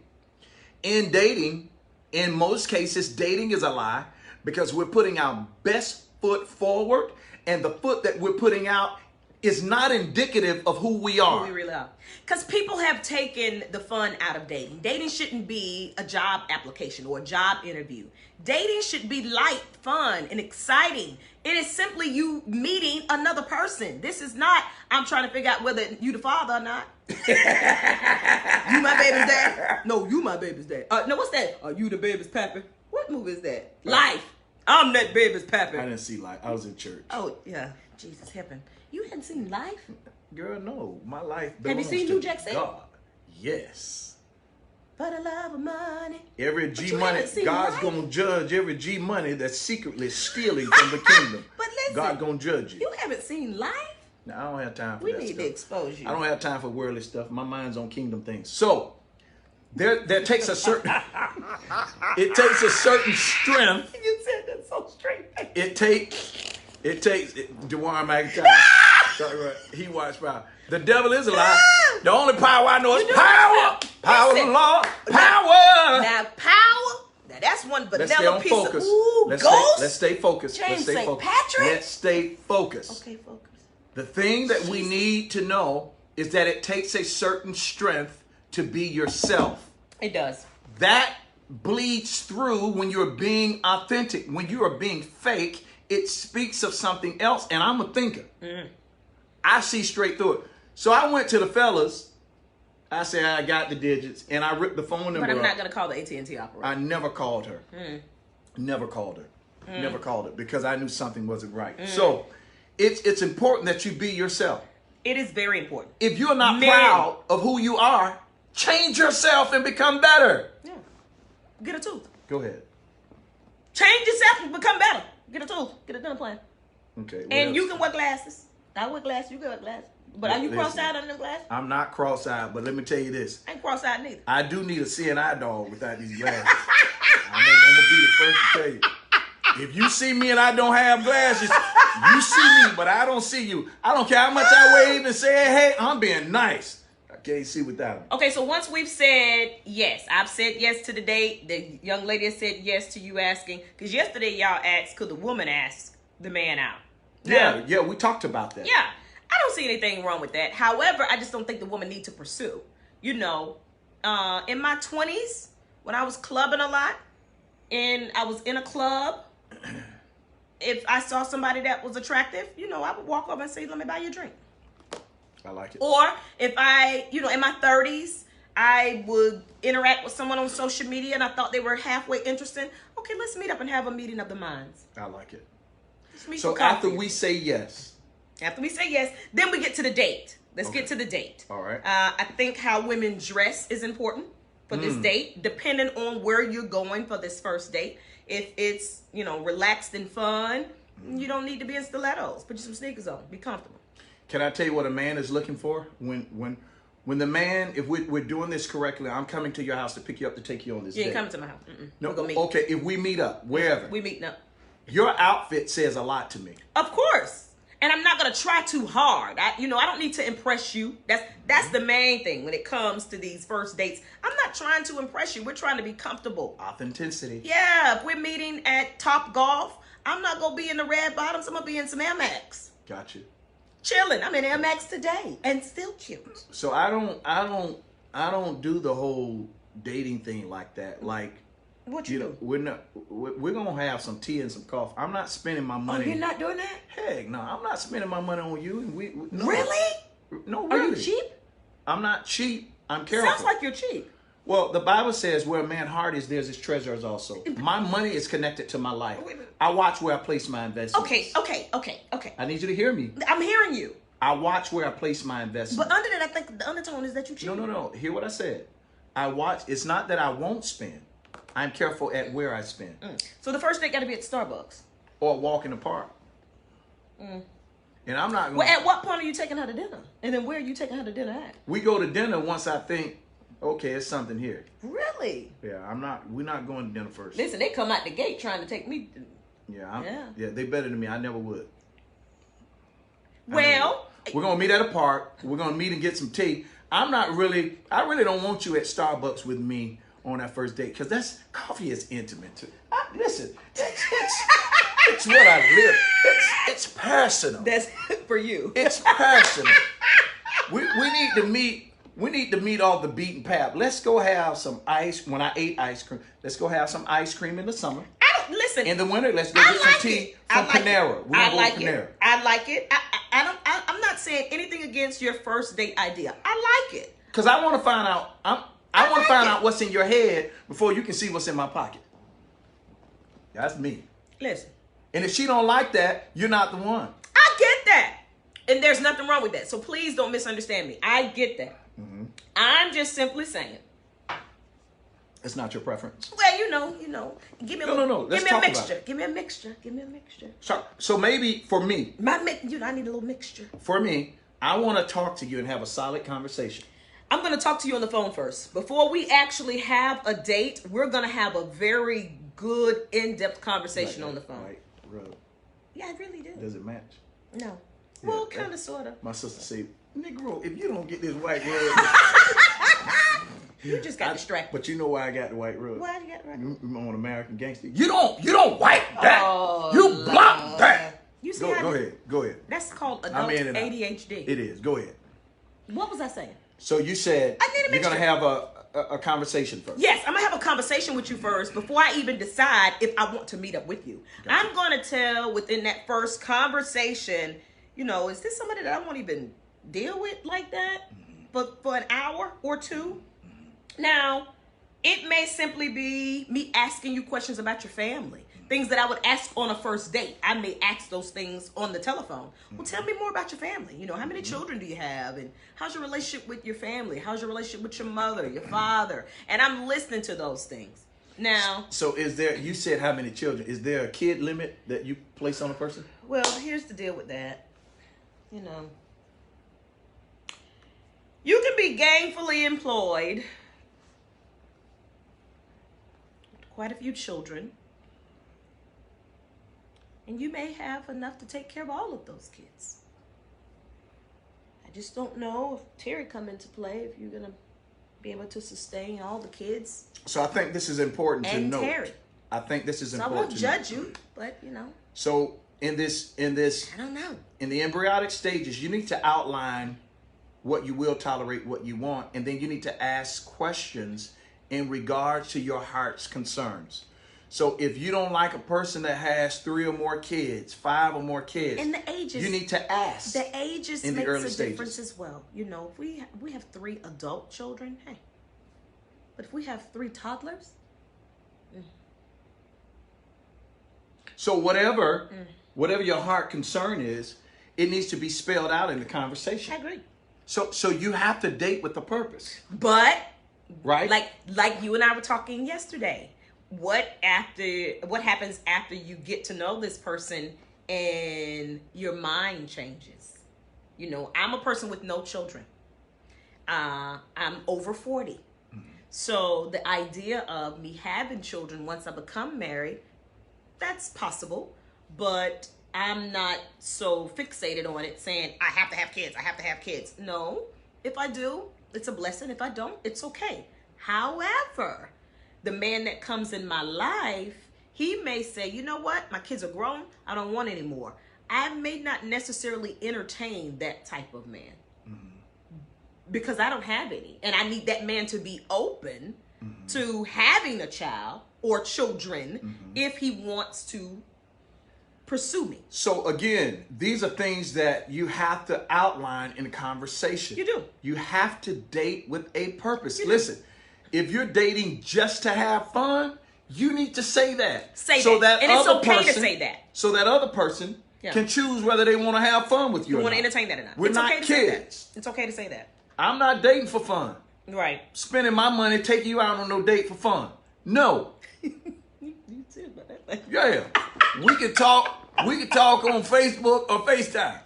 In dating, in most cases, dating is a lie because we're putting our best foot forward, and the foot that we're putting out is not indicative of who we are. we really are. Because people have taken the fun out of dating. Dating shouldn't be a job application or a job interview. Dating should be light, fun, and exciting. It is simply you meeting another person. This is not, I'm trying to figure out whether you the father or not. You my baby's dad? No, you my baby's dad. No, what's that? Are you the baby's pappy? What movie is that? Life. I'm that baby's pappy. I didn't see Life. I was in church. Oh, yeah. Jesus, heaven. You hadn't seen Life? Girl, no. My life Have you belongs seen to New Jack City? God. Yes. For the love of money. Every But G you money, haven't seen God's Life? gonna judge every G money that's secretly stealing from the kingdom. But listen, God gonna judge you. You haven't seen Life? Now, I don't have time for We that need stuff. to expose you. I don't have time for worldly stuff. My mind's on kingdom things. So there takes a certain it takes a certain strength. You said that so straight. It takes Dewan McIntyre. Sorry, right. He watched power. The devil is a lie. The only power I know is power. Power of the Lord. Power. Now, power. Now, that's one Let's stay vanilla on piece focus. of ooh, Let's ghost. stay focused. James Let's stay St. focused. Patrick? Let's stay focused. Okay, focus. The thing that we need to know is that it takes a certain strength to be yourself. It does. That bleeds through when you're being authentic. When you are being fake, it speaks of something else. And I'm a thinker. I see straight through it. So I went to the fellas. I said, I got the digits. And I ripped the phone number But I'm up. not going to call the AT&T operator. I never called her. Never called her. Never called her because I knew something wasn't right. So it's important that you be yourself. It is very important. If you're not Men. proud of who you are, change yourself and become better. Yeah. Get a tooth. Go ahead. Change yourself and become better. Get a tooth. Get a dental plan. Okay. what And else? you can wear glasses. I wear glasses. You can wear glasses. But are you Listen. cross-eyed under them glasses? I'm not cross-eyed, but let me tell you this. I ain't cross-eyed neither. I do need a CNI dog without these glasses. I'm gonna be the first to tell you. If you see me and I don't have glasses, you see me, but I don't see you. I don't care how much I wave and say, hey, I'm being nice. I can't see without them. Okay, so once we've said yes, I've said yes to the date. The young lady has said yes to you asking. Because yesterday y'all asked, could the woman ask the man out? Now, Yeah, we talked about that. yeah, I don't see anything wrong with that. However, I just don't think the woman needs to pursue. You know, in my 20s, when I was clubbing a lot, and I was in a club, if I saw somebody that was attractive, you know, I would walk over and say, let me buy you a drink. I like it. Or if I, you know, in my 30s, I would interact with someone on social media and I thought they were halfway interesting. Okay, let's meet up and have a meeting of the minds. I like it. Let's meet So for coffee. after we say yes, After we say yes, then we get to the date. Let's get to the date. all right. I think how women dress is important for this date, depending on where you're going for this first date. If it's, you know, relaxed and fun, you don't need to be in stilettos. Put you some sneakers on. Be comfortable. Can I tell you what a man is looking for? When the man, if we're doing this correctly, I'm coming to your house to pick you up to take you on this You date. ain't coming to my house. No, We're gonna meet. okay, if we meet up, wherever. We meeting up. Your outfit says a lot to me. Of course. And I'm not gonna try too hard. I don't need to impress you. That's the main thing when it comes to these first dates. I'm not trying to impress you. We're trying to be comfortable. Authenticity. Yeah, if we're meeting at Top Golf, I'm not gonna be in the red bottoms. I'm gonna be in some Air Max. Got you. Chilling. I'm in Air Max today and still cute. So I don't do the whole dating thing like that. Like, What you do? we're gonna have some tea and some coffee. I'm not spending my Oh, money. you're not doing that? Heck no, I'm not spending my money on you. And no. Really? No, Are really. you cheap? I'm not cheap. I'm careful. Sounds like you're cheap. Well, the Bible says where a man's heart is, there's his treasures also. My money is connected to my life. Wait a minute. I watch where I place my investments. Okay. I need you to hear me. I'm hearing you. I watch where I place my investments. But under that, I think the undertone is that you cheap. No. Hear what I said. I watch. It's not that I won't spend. I'm careful at where I spend. So the first date got to be at Starbucks. Or walk in the park. And I'm not going Well, at what point are you taking her to dinner? And then where are you taking her to dinner at? We go to dinner once I think, okay, it's something here. Really? Yeah, we're not going to dinner first. Listen, they come out the gate trying to take me. Yeah, they better than me. I never would. Well, We're going to meet at a park. We're going to meet and get some tea. I really don't want you at Starbucks with me on that first date because coffee is intimate too. Listen, it's what I live. It's personal. that's for you. It's personal. We need to meet. We need to meet all the beaten path. Let's go have some ice. When I ate ice cream, let's go have some ice cream in the summer. Listen. In the winter, let's go get some tea from Panera. We're gonna go to Panera. I like it. I'm not saying anything against your first date idea. I like it. Because I want to find out. I want to find out what's in your head before you can see what's in my pocket. That's me. Listen. And if she don't like that, you're not the one. I get that. And there's nothing wrong with that. So please don't misunderstand me. I get that. I'm just simply saying. It's not your preference. Well, you know. Give me a No. Let's give me talk a about mixture. it. Give me a mixture. So maybe for me, I need a little mixture. I want to talk to you and have a solid conversation. I'm going to talk to you on the phone first. Before we actually have a date, we're going to have a very good, in-depth conversation on the phone. White rub. Yeah, I really do. Does it match? No. Well, kind of, sort of. My sister said, Negro, if you don't get this white rub. You just got distracted. But you know why I got the white rub? Why you got right? I'm on American Gangster. You don't wipe that. Oh, you Lord. block that. You see Go how ahead. That's called I'm adult in and out. ADHD. It is. Go ahead. What was I saying? So you said I need a you're going to mixture. have a conversation first. Yes, I'm going to have a conversation with you first before I even decide if I want to meet up with you. Gotcha. I'm going to tell within that first conversation, is this somebody that I won't even deal with like that for an hour or two? Now, it may simply be me asking you questions about your family. Things that I would ask on a first date. I may ask those things on the telephone. Well, tell me more about your family. How many children do you have? And how's your relationship with your family? How's your relationship with your mother, your father? And I'm listening to those things. Now, So you said how many children? Is there a kid limit that you place on a person? well, here's the deal with that. You can be gainfully employed, quite a few children, and you may have enough to take care of all of those kids. I just don't know if Terry come into play, if you're gonna be able to sustain all the kids So I think this is important to and note. Terry. I think this is So I important won't to judge note. you, but So in this I don't know. in the embryonic stages, you need to outline what you will tolerate, what you want, and then you need to ask questions in regards to your heart's concerns. So if you don't like a person that has 3 or more kids, 5 or more kids, And the ages, you need to ask. the ages in the makes early a stages. difference as well. If we have 3 adult children, hey, but if we have 3 toddlers, So whatever your heart concern is, it needs to be spelled out in the I conversation. agree. So you have to date with a purpose, But right? like you and I were talking yesterday, what happens after you get to know this person and your mind changes? You know, I'm a person with no children. I'm over 40. So the idea of me having children once I become married, that's possible. But I'm not so fixated on it saying, I have to have kids. I have to have kids. No, if I do, it's a blessing. If I don't, it's okay. However, the man that comes in my life, he may say, you know what? My kids are grown. I don't want any more. I may not necessarily entertain that type of man because I don't have any. And I need that man to be open to having a child or children if he wants to pursue me. So again, these are things that you have to outline in a conversation. You do. You have to date with a purpose. Listen, if you're dating just to have fun, you need to say that. Say so that. And it's other okay to person- say that. So that other person can choose whether they want to have fun with you You or want to not. entertain that or not. We're It's not okay to say that. kids. It's okay to say that. I'm not dating for fun. Right. Spending my money taking you out on no date for fun. No. You serious about that? Yeah. We can talk on Facebook or FaceTime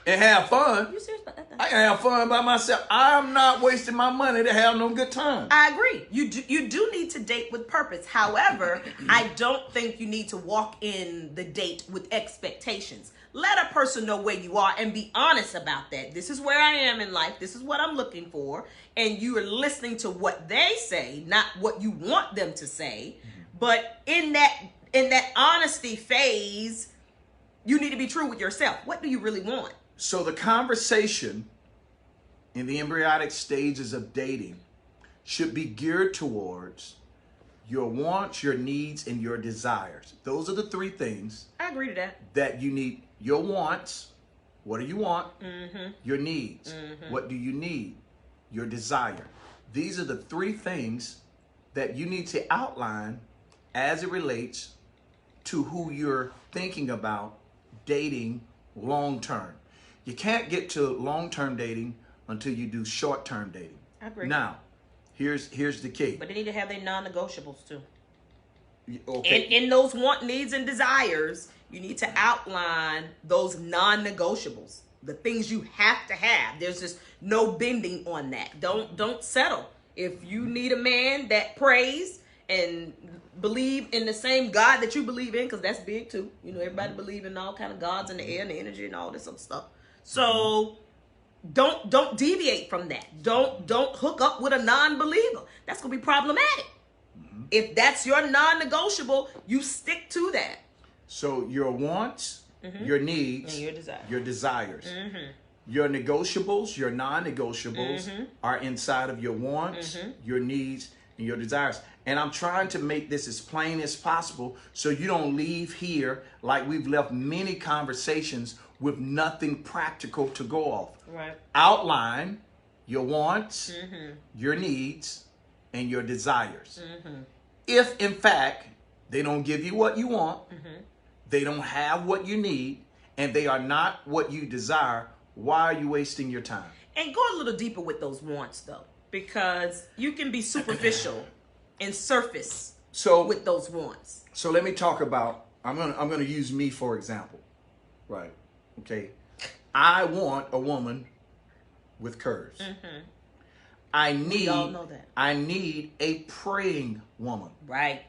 and have fun. You serious about that? I can have fun by myself. I'm not wasting my money to have no good time. I agree. You do need to date with purpose. However, I don't think you need to walk in the date with expectations. Let a person know where you are and be honest about that. This is where I am in life. This is what I'm looking for. And you are listening to what they say, not what you want them to say. But in that honesty phase, you need to be true with yourself. What do you really want? So the conversation in the embryonic stages of dating should be geared towards your wants, your needs, and your desires. Those are the three things I agree to that. that you need. Your wants, what do you want? Your needs, what do you need? Your desire. These are the three things that you need to outline as it relates to who you're thinking about dating long term. You can't get to long-term dating until you do short-term dating. I agree. Now, here's the key. But they need to have their non-negotiables too. Okay. In those want, needs, and desires, you need to outline those non-negotiables, the things you have to have. There's just no bending on that. Don't settle. If you need a man that prays and believe in the same God that you believe in, because that's big too. You know, everybody believe in all kind of gods in the air and the energy and all this other stuff. So don't deviate from that. Don't hook up with a non-believer. That's gonna be problematic. If that's your non-negotiable, you stick to that. So your wants, your needs, And your your desires. Your negotiables, your non-negotiables are inside of your wants, your needs, and your desires. And I'm trying to make this as plain as possible so you don't leave here like we've left many conversations with nothing practical to go off. Right. Outline your wants, your needs, and your desires. If, in fact, they don't give you what you want, they don't have what you need, and they are not what you desire, why are you wasting your time? And go a little deeper with those wants, though, because you can be superficial and surface with those wants. So let me talk about, I'm gonna use me for example. Right. Okay. I want a woman with curves. We all know that. I need a praying woman. Right.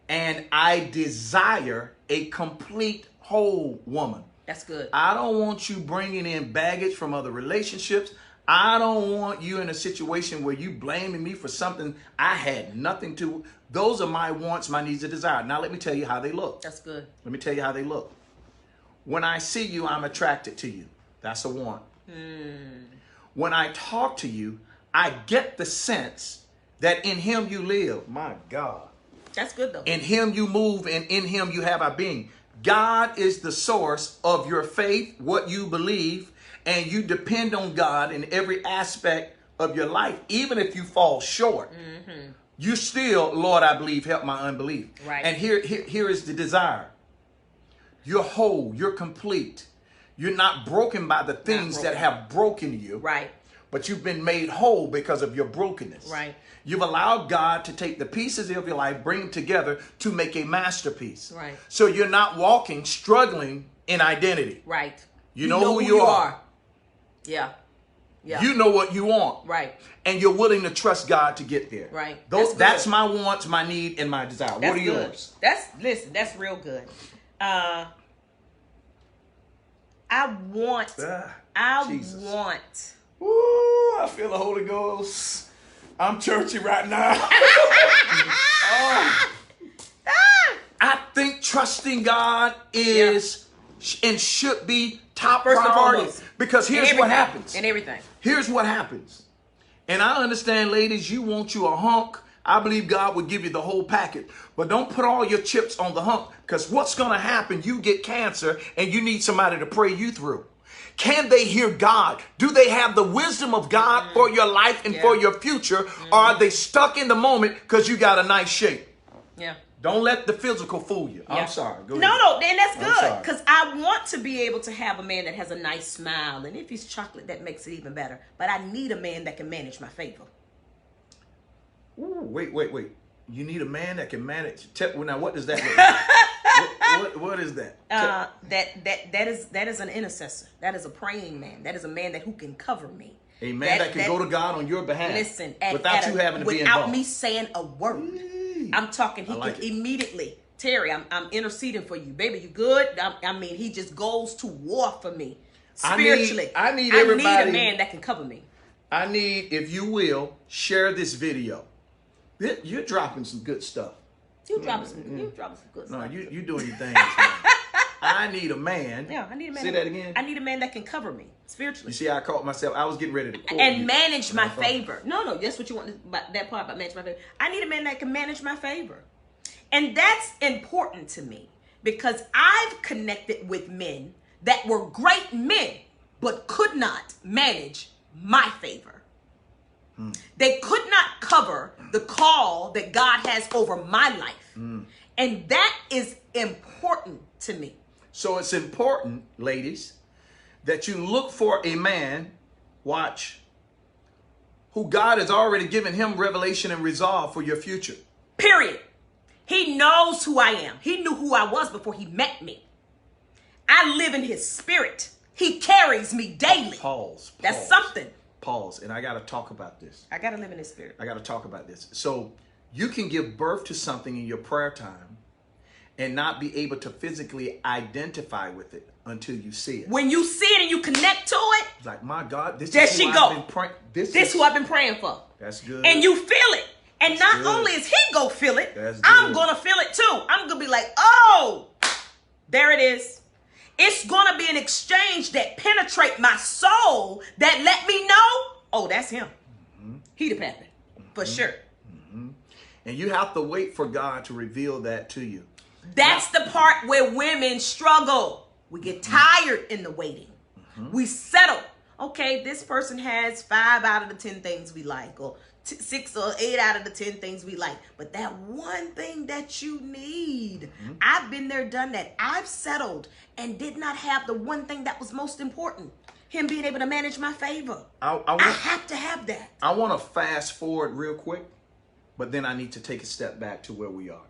And I desire a complete whole woman. That's good. I don't want you bringing in baggage from other relationships. I don't want you in a situation where you blaming me for something I had nothing to. Those are my wants, my needs, and desires. Now let me tell you how they look. That's good. Let me tell you how they look. When I see you, I'm attracted to you. That's a want. When I talk to you, I get the sense that in him you live. My God. That's good, though. In him you move, and in him you have our being. God is the source of your faith, what you believe, and you depend on God in every aspect of your life. Even if you fall short, you still, Lord, I believe, help my unbelief. Right. And here is the desire. You're whole, you're complete. You're not broken by the things that have broken you. Right. But you've been made whole because of your brokenness. Right. You've allowed God to take the pieces of your life, bring them together to make a masterpiece. Right. So you're not walking, struggling in identity. Right. You know who you are. Yeah. Yeah. You know what you want. Right. And you're willing to trust God to get there. Right. That's my wants, my need, and my desire. That's what are good. yours? That's real good. I want. Jesus. Want. Ooh, I feel the Holy Ghost. I'm churchy right now. Oh. I think trusting God is and should be top First and priority. foremost. Because here's what happens. And everything. Here's what happens. And I understand, ladies, you want you a hunk. I believe God would give you the whole package. But don't put all your chips on the hunk. Because what's going to happen, you get cancer and you need somebody to pray you through. Can they hear God? Do they have the wisdom of God for your life and for your future? Or are they stuck in the moment because you got a nice shape? Yeah. Don't let the physical fool you. Yeah. I'm sorry. Go ahead. No, and that's good. Because I want to be able to have a man that has a nice smile. And if he's chocolate, that makes it even better. But I need a man that can manage my favor. Ooh, wait. You need a man that can manage. Now, what does that mean? what is that? That is an intercessor. That is a praying man. That is a man who can cover me. A man that can go to God on your behalf. Listen, without you having to be involved. Without me saying a word. I'm talking. He can immediately. Terry, I'm interceding for you, baby. You good? I mean, he just goes to war for me spiritually. I need everybody. I need a man that can cover me. I need, if you will, share this video. You're dropping some good stuff. You dropping some good stuff. No, you doing your thing. I need a man. Yeah, I need a man. Say that again. I need a man that can cover me spiritually. You see, I caught myself. I was getting ready to quote and you. Manage my favor. No, that's what you want. That part about manage my favor. I need a man that can manage my favor, and that's important to me because I've connected with men that were great men but could not manage my favor. They could not cover the call that God has over my life, and that is important to me. So it's important, ladies, that you look for a man, watch, who God has already given him revelation and resolve for your future. Period. He knows who I am. He knew who I was before he met me. I live in his spirit. He carries me daily. Pause. That's something. Pause. And I got to talk about this. I got to live in his spirit. I got to talk about this. So you can give birth to something in your prayer time and not be able to physically identify with it until you see it. When you see it and you connect to it, it's like, my God, this there is she who go. I've been praying. This is who I've been praying for. That's good. And you feel it. And That's not good. only is he go feel it, That's I'm good. going to feel it too. I'm going to be like, oh, there it is. It's going to be an exchange that penetrate my soul that let me know, oh, that's him. He the pappy, for sure. And you have to wait for God to reveal that to you. That's the part where women struggle. We get tired in the waiting. We settle. Okay, this person has 5 out of the 10 things we like, or 6 or 8 out of the 10 things we like. But that one thing that you need, I've been there, done that. I've settled and did not have the one thing that was most important. Him being able to manage my favor. I have to have that. I want to fast forward real quick, but then I need to take a step back to where we are.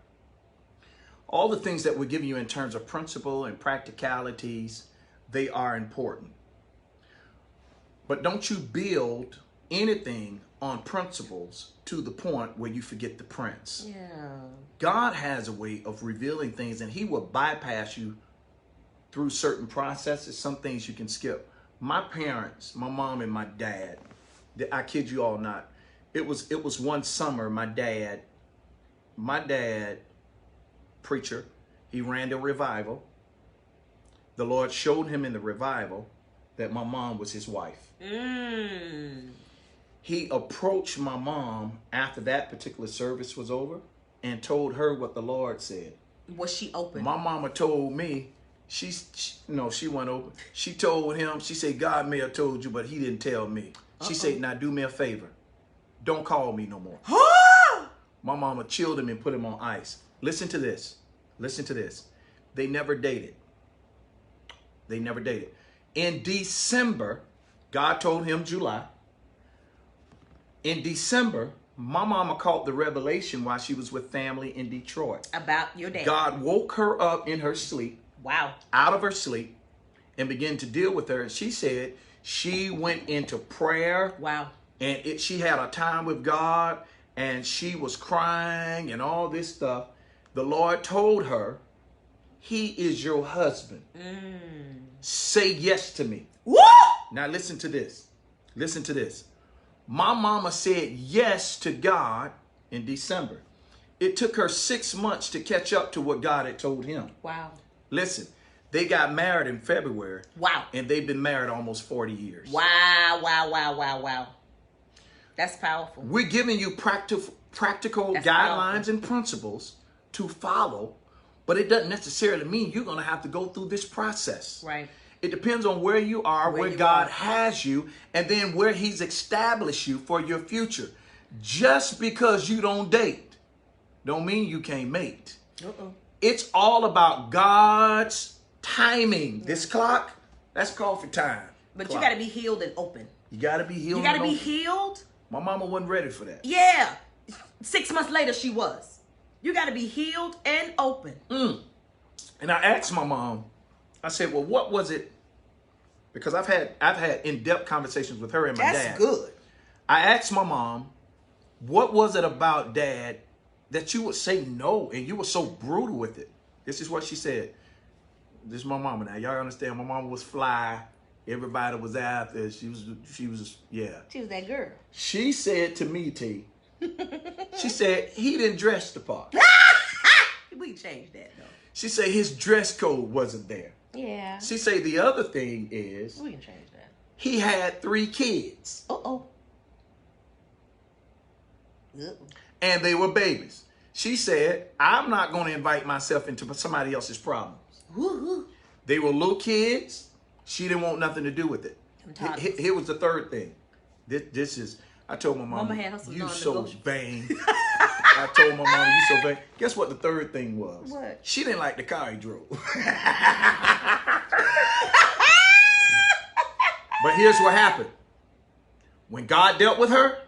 All the things that we're giving you in terms of principle and practicalities, they are important. But don't you build anything on principles to the point where you forget the prince. Yeah. God has a way of revealing things, and he will bypass you through certain processes. Some things you can skip. My parents, my mom and my dad, I kid you all not, it was one summer, my dad, preacher, he ran the revival. The Lord showed him in the revival that my mom was his wife. He approached my mom after that particular service was over and told her what the Lord said. Was she open? My mama told me, she went open. She told him, she said, God may have told you, but he didn't tell me. She said, now do me a favor. Don't call me no more. My mama chilled him and put him on ice. Listen to this. Listen to this. They never dated. They never dated. In December, God told him July. In December, my mama caught the revelation while she was with family in Detroit. About your dad. God woke her up in her sleep. Wow. Out of her sleep and began to deal with her. She said, She went into prayer. Wow. And she had a time with God, and she was crying and all this stuff. The Lord told her, he is your husband. Say yes to me. Woo! Now listen to this. Listen to this. My mama said yes to God in December. It took her 6 months to catch up to what God had told him. Wow. Listen, they got married in February. Wow. And they've been married almost 40 years. Wow, wow, wow, wow, wow. That's powerful. We're giving you practical That's guidelines powerful. and principles to follow, but it doesn't necessarily mean you're going to have to go through this process. Right. It depends on where you are, where you God are. has you, and then where he's established you for your future. Just because you don't date, don't mean you can't mate. It's all about God's timing. This clock, that's coffee time. But clock. you got to be healed and open. You got to be healed. You got to and be open. healed. My mama wasn't ready for that. Yeah. 6 months later, she was. You got to be healed and open. And I asked my mom, I said, well, what was it? Because I've had in-depth conversations with her and my dad. That's good. I asked my mom, what was it about Dad that you would say no and you were so brutal with it? This is what she said. This is my mama now. Y'all understand, my mama was fly. Everybody was after. She was, yeah. She was that girl. She said to me, T, she said, he didn't dress the part. We changed that, though. She said his dress code wasn't there. Yeah. She said the other thing is We can change that. he had 3 kids Uh-oh. and they were babies. She said, I'm not going to invite myself into somebody else's problems. Woo-hoo. They were little kids. She didn't want nothing to do with it. Here was the third thing. This is, I told my mom, Mama had her some you so non-negotiable. vain. I told my mom, you so vain. Guess what the third thing was? What? She didn't like the car he drove. But here's what happened. When God dealt with her,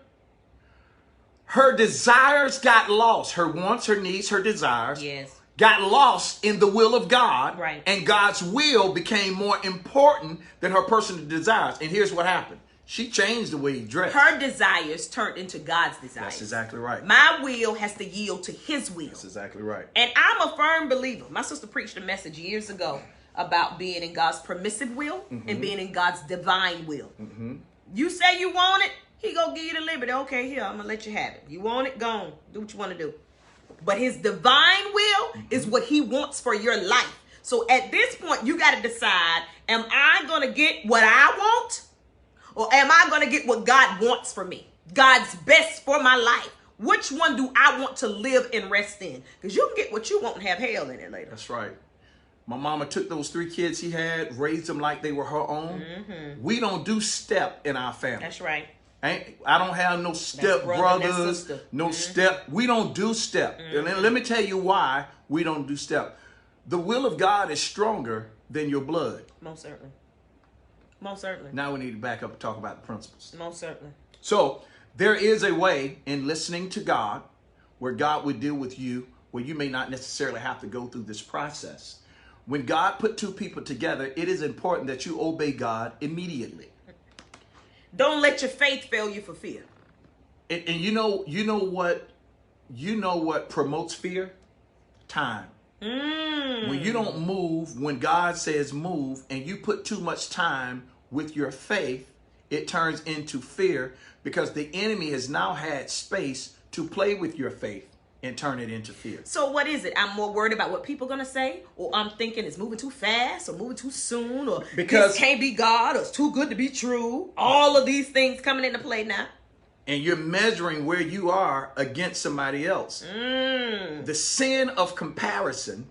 her desires got lost. Her wants, her needs, her desires Yes. got lost in the will of God. Right. And God's will became more important than her personal desires. And here's what happened. She changed the way he dressed. Her desires turned into God's desires. That's exactly right. My will has to yield to his will. That's exactly right. And I'm a firm believer. My sister preached a message years ago about being in God's permissive will and being in God's divine will. You say you want it, he gonna give you the liberty. Okay, here, I'm gonna let you have it. You want it, go on. Do what you want to do. But his divine will is what he wants for your life. So at this point, you got to decide, am I gonna get what I want? Or am I going to get what God wants for me? God's best for my life. Which one do I want to live and rest in? Because you can get what you want and have hell in it later. That's right. My mama took those 3 kids he had, raised them like they were her own. We don't do step in our family. That's right. I don't have no step brother and brothers, sister. no step. We don't do step. And then let me tell you why we don't do step. The will of God is stronger than your blood. Most certainly. Most certainly. Now we need to back up and talk about the principles. Most certainly. So there is a way in listening to God where God would deal with you, where you may not necessarily have to go through this process. When God put 2 people together, it is important that you obey God immediately. Don't let your faith fail you for fear. And you know what promotes fear? Time. When you don't move, when God says move, and you put too much time with your faith, it turns into fear because the enemy has now had space to play with your faith and turn it into fear. So what is it? I'm more worried about what people are going to say, or I'm thinking it's moving too fast or moving too soon, or Because- this can't be God, or it's too good to be true. All of these things coming into play now. And you're measuring where you are against somebody else. The sin of comparison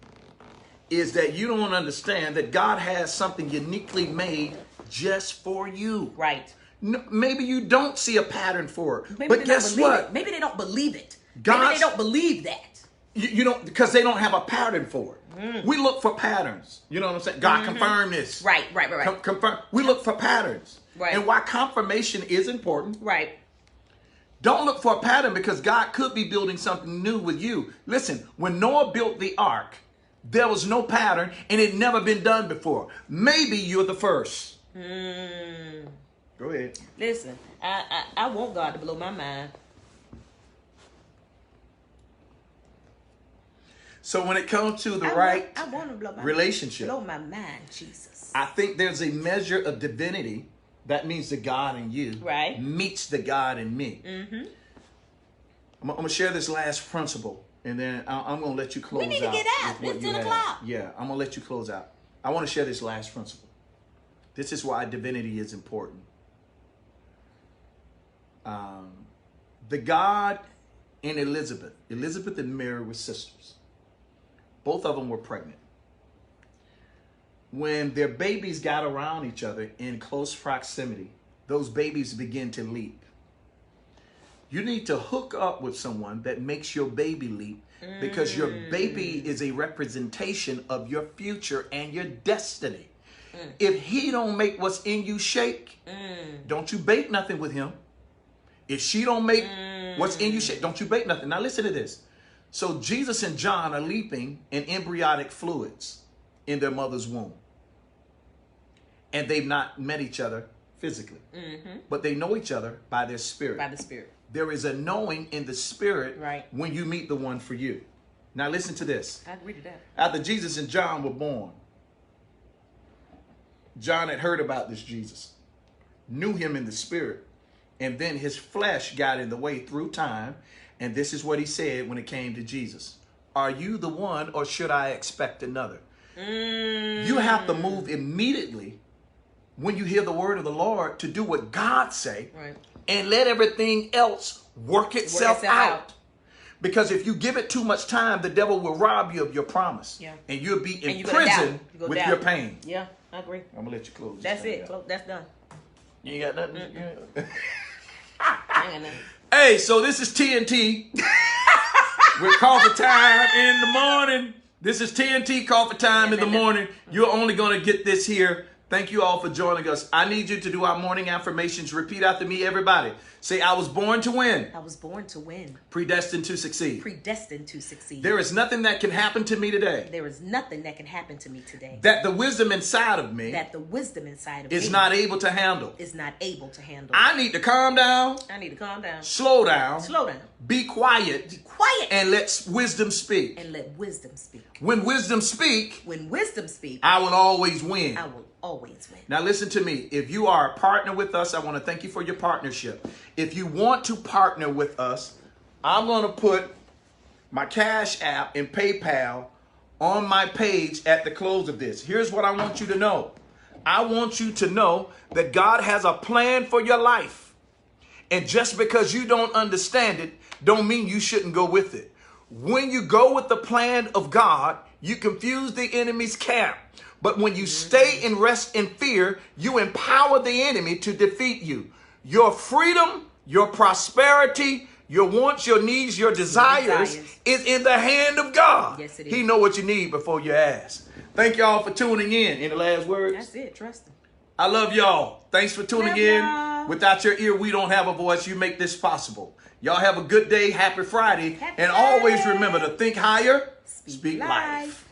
is that you don't understand that God has something uniquely made just for you. Right. No, maybe you don't see a pattern for it. Maybe But they guess don't believe what? it. Maybe they don't believe it. Maybe God's- they don't believe that. You don't, because they don't have a pattern for it. We look for patterns. You know what I'm saying? God, confirm this. Right. Confirm. We look for patterns. Right. And why confirmation is important. Right. Don't look for a pattern because God could be building something new with you. Listen, when Noah built the ark, there was no pattern and it never been done before. Maybe you're the first. Go ahead. Listen, I want God to blow my mind. So when it comes to the I want to blow my relationship, blow my mind, Jesus. I think there's a measure of divinity. That means the God in you Right. meets the God in me. Mm-hmm. I'm going to share this last principle, and then I'm going to let you close out. We need to get out. with what It's you 10 have. o'clock. Yeah, I'm going to let you close out. I want to share this last principle. This is why divinity is important. The God in Elizabeth and Mary were sisters. Both of them were pregnant. When their babies got around each other in close proximity, those babies begin to leap. You need to hook up with someone that makes your baby leap, because your baby is a representation of your future and your destiny. If he don't make what's in you shake, don't you bake nothing with him. If she don't make what's in you shake, don't you bake nothing. Now listen to this. So Jesus and John are leaping in embryonic fluids in their mother's womb. And they've not met each other physically. But they know each other by their spirit. By the Spirit. There is a knowing in the spirit Right. when you meet the one for you. Now listen to this. I agree to that. After Jesus and John were born, John had heard about this Jesus, knew him in the spirit, and then his flesh got in the way through time. And this is what he said when it came to Jesus. Are you the one, or should I expect another? You have to move immediately when you hear the word of the Lord to do what God say, Right. and let everything else work itself out. Because if you give it too much time, the devil will rob you of your promise. Yeah. And you'll be in you're gonna prison doubt. You go with doubt. your pain. Yeah, I agree. I'm going to let you close this That's thing it. out. That's done. You ain't got nothing? Yeah. I ain't got nothing. Hey, so this is TNT with coffee time in the morning. This is TNT coffee time in the morning. You're only going to get this here. Thank you all for joining us. I need you to do our morning affirmations. Repeat after me, everybody. Say, I was born to win. I was born to win. Predestined to succeed. Predestined to succeed. There is nothing that can happen to me today There is nothing that can happen to me today that the wisdom inside of me that the wisdom inside of is me not able to handle. is not able to handle. I need to calm down, I need to calm down. slow down, Slow down. be quiet, Be quiet. and let wisdom speak. And let wisdom speak. When wisdom speak, When wisdom speaks, I will always win. I will always win. Now listen to me. If you are a partner with us, I want to thank you for your partnership. If you want to partner with us, I'm going to put my Cash App and PayPal on my page at the close of this. Here's what I want you to know. I want you to know that God has a plan for your life. And just because you don't understand it, don't mean you shouldn't go with it. When you go with the plan of God, you confuse the enemy's camp. But when you stay in rest and fear, you empower the enemy to defeat you. Your freedom, your prosperity, your wants, your needs, your desires is in the hand of God. Yes, it is. He know what you need before you ask. Thank y'all for tuning in. Any last words? That's it. Trust him. I love y'all. Thanks for tuning Love in. y'all. Without your ear, we don't have a voice. You make this possible. Y'all have a good day. Happy Friday. Happy And always Friday. remember to think higher, Speak speak life. life.